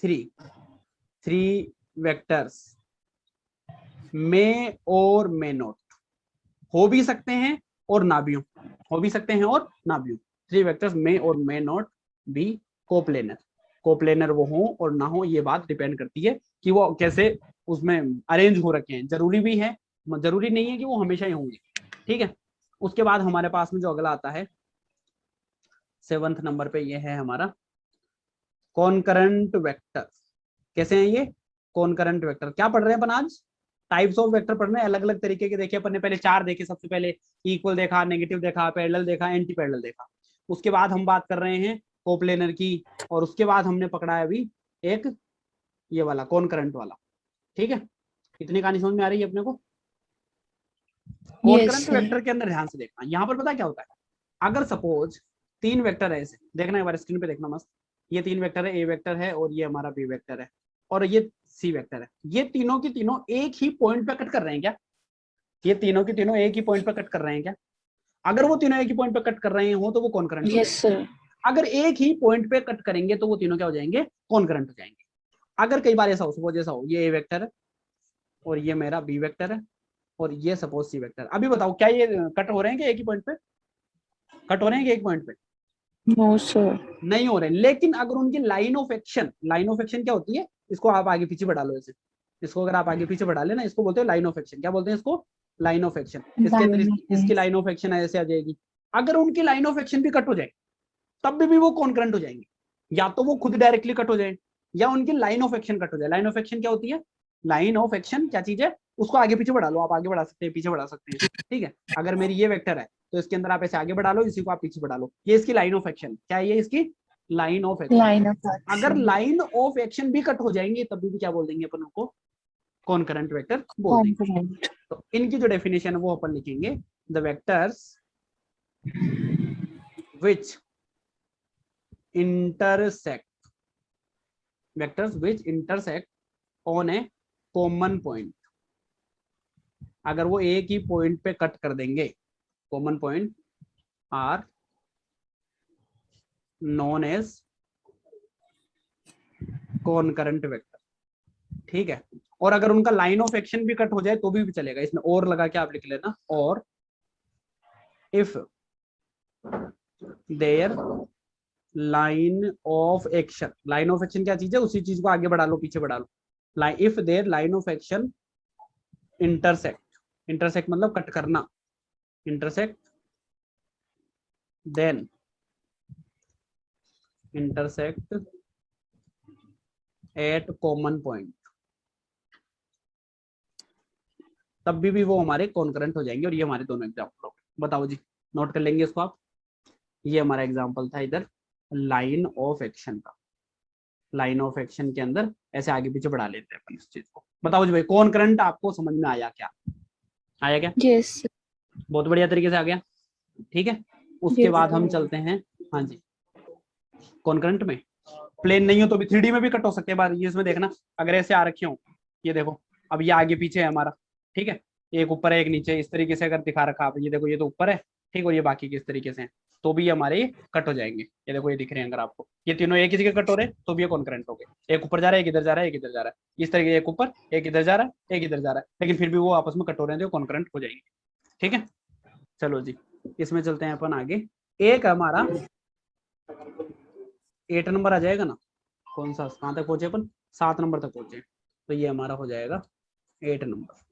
थ्री वेक्टर्स में और मे नॉट, हो भी सकते हैं और ना भी हो भी सकते हैं और ना भी हो। थ्री वेक्टर्स में और मे नॉट बी कोप्लेनर वो हो और ना हो, ये बात डिपेंड करती है कि वो कैसे उसमें अरेंज हो रखे हैं। जरूरी भी है, जरूरी नहीं है कि वो हमेशा ही होंगे, ठीक है? उसके बाद हमारे पास में जो अगला आता है 7th नंबर पे ये है हमारा कॉनकरेंट वेक्टर। कैसे हैं ये कॉनकरेंट वेक्टर? क्या पढ़ रहे हैं अपन आज? टाइप्स ऑफ वेक्टर पढ़ रहे हैं, अलग अलग तरीके के। देखिए अपन ने पहले 4 देखे, सबसे पहले इक्वल देखा, नेगेटिव देखा, पैरेलल देखा, एंटी पैरेलल देखा। उसके बाद हम बात कर रहे हैं कोप्लेनर की, और उसके बाद हमने पकड़ा है अभी एक ये वाला कॉनकरेंट वाला। ठीक है, इतनी कहानी समझ में आ रही है अपने को? कॉनकरेंट वेक्टर के अंदर ध्यान से देखना, यहाँ पर पता क्या होता है, अगर सपोज 3 वेक्टर है, ऐसे देखना, एक बार स्क्रीन पे देखना मस्त। ये 3 वेक्टर है, ए वेक्टर है और ये हमारा बी वेक्टर है और ये सी वेक्टर है। ये तीनों की तीनों एक ही पॉइंट पे कट कर रहे हैं क्या? ये तीनों की तीनों एक ही पॉइंट पे कट कर रहे हैं क्या? अगर वो तीनों एक ही पॉइंट पे कट कर रहे हो तो वो कॉनकरेंट हो जाएंगे। अगर एक ही पॉइंट पे कट करेंगे तो वो तीनों क्या हो जाएंगे? कॉनकरेंट हो जाएंगे। अगर कई बार ऐसा हो, सपोज ऐसा हो, ये ए वेक्टर है और ये मेरा बी वेक्टर है और ये सपोज सी वेक्टर। अभी बताओ क्या ये कट हो रहे हैं क्या एक ही पॉइंट पे? कट हो रहे हैं क्या एक पॉइंट पे? नो सर, नहीं हो रहे। लेकिन अगर उनकी लाइन ऑफ एक्शन क्या होती है, इसको आप आगे पीछे बढ़ा लो ऐसे, इसको अगर आप आगे पीछे बढ़ा लेना, इसको बोलते हैं लाइन ऑफ एक्शन। क्या बोलते हैं इसको? Line of action. इसके अंदर इसकी लाइन ऑफ एक्शन ऐसे आ जाएगी। अगर उनकी लाइन ऑफ एक्शन भी कट हो जाए तब भी वो कॉन्करेंट हो जाएंगे। या तो वो खुद डायरेक्टली कट हो जाए या उनकी लाइन ऑफ एक्शन कट हो जाए। लाइन ऑफ एक्शन क्या होती है? लाइन ऑफ एक्शन क्या चीज है? उसको आगे पीछे बढ़ा लो, आप आगे बढ़ा सकते हैं, पीछे बढ़ा सकते हैं। ठीक है, अगर मेरी ये वेक्टर है तो इसके अंदर आप ऐसे आगे बढ़ा लो, इसी को आप पीछे बढ़ा लो। ये इसकी लाइन ऑफ एक्शन क्या है? ये इसकी लाइन ऑफ एक्शन। अगर लाइन ऑफ एक्शन भी कट हो जाएंगे तब भी क्या बोल देंगे अपन उनको? कॉन्करेंट वेक्टर बोल देंगे। तो इनकी जो डेफिनेशन है वो अपन लिखेंगे, the vectors which intersect on a common point। अगर वो एक ही पॉइंट पे कट कर देंगे, common point are non as concurrent vector. ठीक है, और अगर उनका लाइन ऑफ एक्शन भी कट हो जाए तो भी चलेगा। इसमें और लगा के आप लिख लेना, और if there line of action, line of action क्या चीज है? उसी चीज को आगे बढ़ा लो, पीछे बढ़ा लो। If there line of action intersect, intersect मतलब कट करना, intersect then intersect at common point, तब भी वो हमारे कॉन्करेंट हो जाएंगे। और ये हमारे दोनों एग्जाम्पल हो गए। बताओ जी, नोट कर लेंगे इसको आप। ये हमारा एग्जाम्पल था इधर लाइन ऑफ एक्शन का। लाइन ऑफ एक्शन के अंदर ऐसे आगे पीछे बढ़ा लेते हैं अपन इस चीज को। बताओ जी भाई, कॉन्करेंट आपको समझ में आया क्या? आया क्या? यस, बहुत बढ़िया तरीके से आ गया। ठीक है, उसके बाद हम चलते हैं, हाँ जी, कॉन्करेंट में प्लेन नहीं हो तो भी 3D में भी कट हो सकते हैं। बार ये इसमें देखना, अगर ऐसे आ रखे हो, ये देखो, अब ये आगे पीछे है हमारा। ठीक है, एक ऊपर है एक नीचे, इस तरीके से अगर दिखा रखा आप, ये देखो ये तो ऊपर है, ठीक, और ये बाकी किस तरीके से हैं, तो भी हमारे कट हो जाएंगे। ये देखो ये दिख रहे हैं अगर आपको, ये तीनों एक ही जगह कट हो रहे हैं तो भी ये कॉन्करेंट हो गए। एक ऊपर जा रहा है, एक इधर जा रहा है, एक इधर जा रहा है, इस तरीके, एक ऊपर एक इधर जा रहा है, एक इधर जा रहा है, लेकिन फिर भी वो आपस में कट हो रहे हैं तो कॉन्करेंट हो जाएंगे। ठीक है, चलो जी, इसमें चलते हैं अपन आगे। एक हमारा 8 नंबर आ जाएगा ना, कौन सा, कहाँ तक पहुंचे अपन? 7 नंबर तक पहुंचे, तो ये हमारा हो जाएगा 8 नंबर।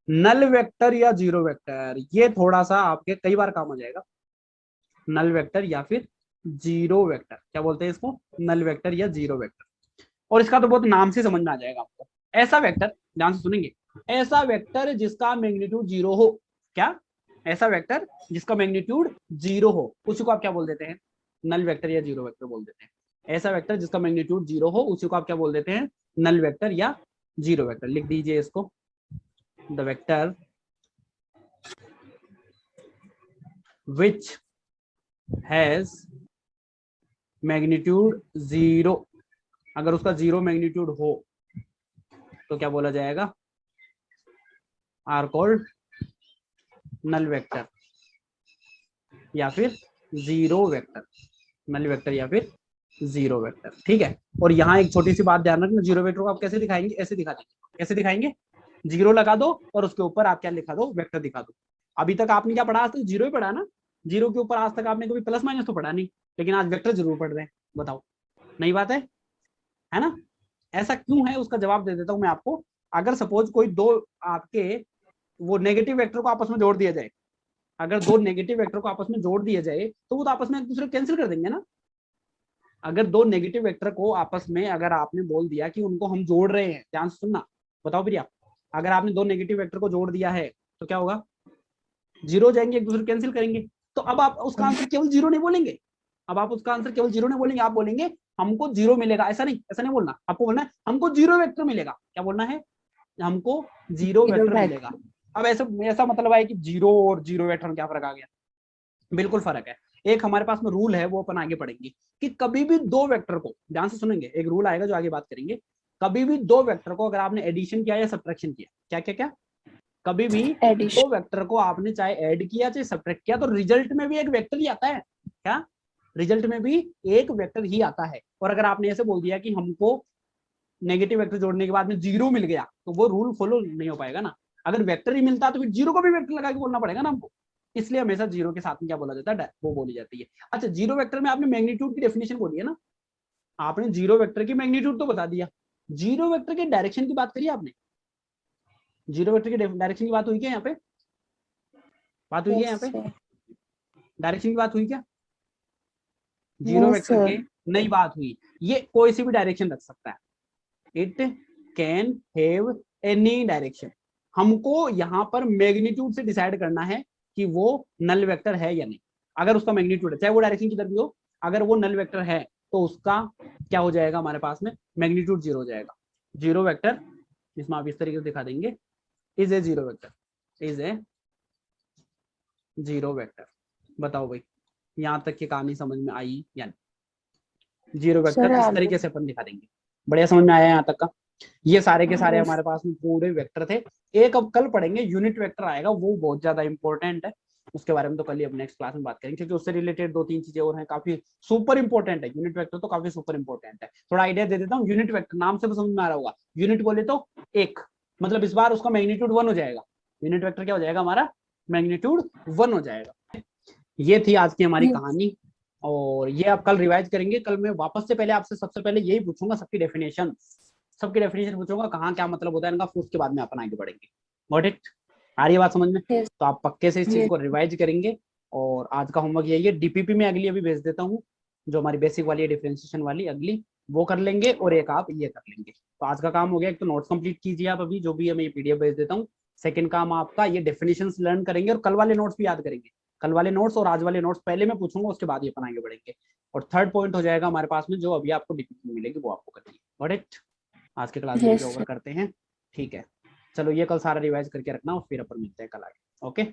नल वेक्टर या जीरो वेक्टर, ये थोड़ा सा आपके कई बार काम आ जाएगा। नल वेक्टर या फिर जीरो वेक्टर, क्या बोलते हैं इसको? नल वेक्टर या जीरो वेक्टर। और इसका तो बहुत नाम से समझ में आ जाएगा आपको। ऐसा वेक्टर, ध्यान से सुनेंगे, ऐसा वेक्टर जिसका मैग्नीट्यूड 0 हो। क्या? ऐसा वेक्टर जिसका मैग्नीट्यूड 0 हो, उसी को आप क्या बोल देते हैं? नल वेक्टर या जीरो वेक्टर बोल देते हैं। ऐसा वेक्टर जिसका मैग्नीट्यूड 0 हो, उसी को आप क्या बोल देते हैं? नल वेक्टर या जीरो वेक्टर। लिख दीजिए इसको, the vector which has magnitude 0, अगर उसका 0 मैग्नीट्यूड हो तो क्या बोला जाएगा? आर कॉल्ड नल वेक्टर या फिर जीरो वेक्टर। नल वेक्टर या फिर जीरो वेक्टर। ठीक है, और यहाँ एक छोटी सी बात ध्यान रखना, जीरो वेक्टर को आप कैसे दिखाएंगे? ऐसे दिखा देंगे। कैसे दिखाएंगे? जीरो लगा दो और उसके ऊपर आप क्या लिखा दो? वेक्टर दिखा दो। अभी तक आपने क्या पढ़ा? आज तक जीरो ही पढ़ा ना। जीरो के ऊपर आज तक आपने कभी प्लस माइनस तो पढ़ा नहीं, लेकिन आज वेक्टर जरूर पढ़ रहे हैं। बताओ, नई बात है ना? ऐसा क्यों है उसका जवाब दे देता हूं मैं आपको। अगर सपोज कोई दो आपके वो नेगेटिव वेक्टर को आपस में जोड़ दिया जाए, अगर दो नेगेटिव वेक्टर को आपस में जोड़ दिया जाए तो वो तो आपस में एक दूसरे को कैंसिल कर देंगे ना। अगर दो नेगेटिव वेक्टर को आपस में अगर आपने बोल दिया कि उनको हम जोड़ रहे हैं, ध्यान से सुनना, बताओ प्रिया, अगर आपने दो नेगेटिव वेक्टर को जोड़ दिया है तो क्या होगा, जीरो हो जाएंगे, एक दूसरे को कैंसिल करेंगे। तो अब आप उसका आंसर केवल जीरो नहीं बोलेंगे, अब आप उसका आंसर केवल जीरो नहीं बोलेंगे, आप बोलेंगे हमको जीरो मिलेगा। ऐसा नहीं बोलना, आपको बोलना है हमको जीरो वेक्टर मिलेगा। क्या बोलना है, हमको जीरो वेक्टर मिलेगा। अब ऐसा मतलब है कि जीरो और जीरो वेक्टर में क्या फर्क आ गया, बिल्कुल फर्क है। एक हमारे पास में रूल है, वो अपन आगे पढ़ेंगे कि कभी भी दो वेक्टर को, ध्यान से सुनेंगे, एक रूल आएगा जो आगे बात करेंगे, कभी भी दो वेक्टर को अगर आपने एडिशन किया या सब्ट्रैक्शन किया, क्या क्या क्या, कभी भी दो वेक्टर को आपने चाहे ऐड किया चाहे सब्ट्रैक्ट किया, तो रिजल्ट में भी एक वेक्टर ही आता है। क्या, रिजल्ट में भी एक वेक्टर ही आता है। और अगर आपने ऐसे बोल दिया कि हमको नेगेटिव वेक्टर जोड़ने के बाद में जीरो मिल गया, तो वो रूल फॉलो नहीं हो पाएगा ना। अगर वेक्टर ही मिलता तो फिर जीरो को भी वेक्टर लगा के बोलना पड़ेगा ना हमको, इसलिए हमेशा जीरो के साथ में क्या बोला जाता है, वो बोली जाती है। अच्छा, जीरो वेक्टर में आपने मैग्नीट्यूड की डेफिनेशन बोली है ना, आपने जीरो वेक्टर की मैग्नीट्यूड तो बता दिया, जीरो वेक्टर के डायरेक्शन की बात करी आपने, जीरो वेक्टर के डायरेक्शन की बात हुई क्या, यहाँ पे बात हुई क्या, यहाँ पे डायरेक्शन की बात हुई क्या, जीरो वेक्टर के नई बात हुई। ये कोई सी भी डायरेक्शन रख सकता है, it can have any direction. हमको यहाँ पर मैग्नीट्यूड से डिसाइड करना है कि वो नल वेक्टर है या नहीं। अगर उसका मैग्नीट्यूड है, चाहे वो डायरेक्शन किधर भी हो, अगर वो नल वेक्टर है तो उसका क्या हो जाएगा, हमारे पास में मैग्नीट्यूड जीरो हो जाएगा। जीरो वेक्टर, इसमें आप इस तरीके से दिखा देंगे, is a zero vector, is a zero vector. बताओ भाई, यहाँ तक की कहानी समझ में आई या नहीं। जीरो वेक्टर इस तरीके से अपन दिखा देंगे, बढ़िया समझ में आया यहाँ तक का। ये सारे के सारे हमारे पास में पूरे वेक्टर थे। एक अब कल पढ़ेंगे यूनिट वेक्टर आएगा, वो बहुत ज्यादा इंपॉर्टेंट है, उसके बारे में तो कल ही अपने नेक्स्ट क्लास में बात करेंगे, क्योंकि उससे रिलेटेड दो तीन चीजें और हैं, काफी सुपर इंपॉर्टेंट है। यूनिट वेक्टर तो काफी सुपर इंपॉर्टेंट है। थोड़ा आइडिया दे देता हूँ, यूनिट वेक्टर नाम से समझ में आ रहा होगा, यूनिट बोले तो एक, मतलब इस बार उसका मैग्नीट्यूड 1 हो जाएगा। यूनिट वेक्टर क्या हो जाएगा, हमारा मैग्नीट्यूड 1 हो जाएगा। ये थी आज की हमारी कहानी, और ये आप कल रिवाइज करेंगे। कल मैं वापस से पहले आपसे सबसे पहले यही पूछूंगा, सबकी डेफिनेशन पूछूंगा, कहाँ क्या मतलब होता है इनका, फिर उसके बाद में अपन आगे बढ़ेंगे। गॉट इट, आ रही है बात समझ में? तो आप पक्के से इस चीज को रिवाइज करेंगे। और आज का होमवर्क यही है, डीपीपी में अगली अभी भेज देता हूँ, जो हमारी बेसिक वाली है डिफरेंशिएशन वाली, अगली वो कर लेंगे, और एक आप ये कर लेंगे। तो आज का काम हो गया, एक तो नोट्स कंप्लीट कीजिए आप अभी, जो भी है मैं ये पीडीएफ भेज देता हूँ। सेकंड काम आपका ये डेफिनेशंस लर्न करेंगे, और कल वाले नोट्स भी याद करेंगे। कल वाले नोट्स और आज वाले नोट्स पहले मैं पूछूंगा, उसके बाद ही अपन आगे बढ़ेंगे। और थर्ड पॉइंट हो जाएगा हमारे पास में, जो अभी आपको डीपीपी मिलेगी वो आपको करनी है। गॉट इट, आज के क्लास में ओवर करते हैं, ठीक है। चलो ये कल सारा रिवाइज करके रखना, और फिर अपन मिलते हैं कल आगे। ओके।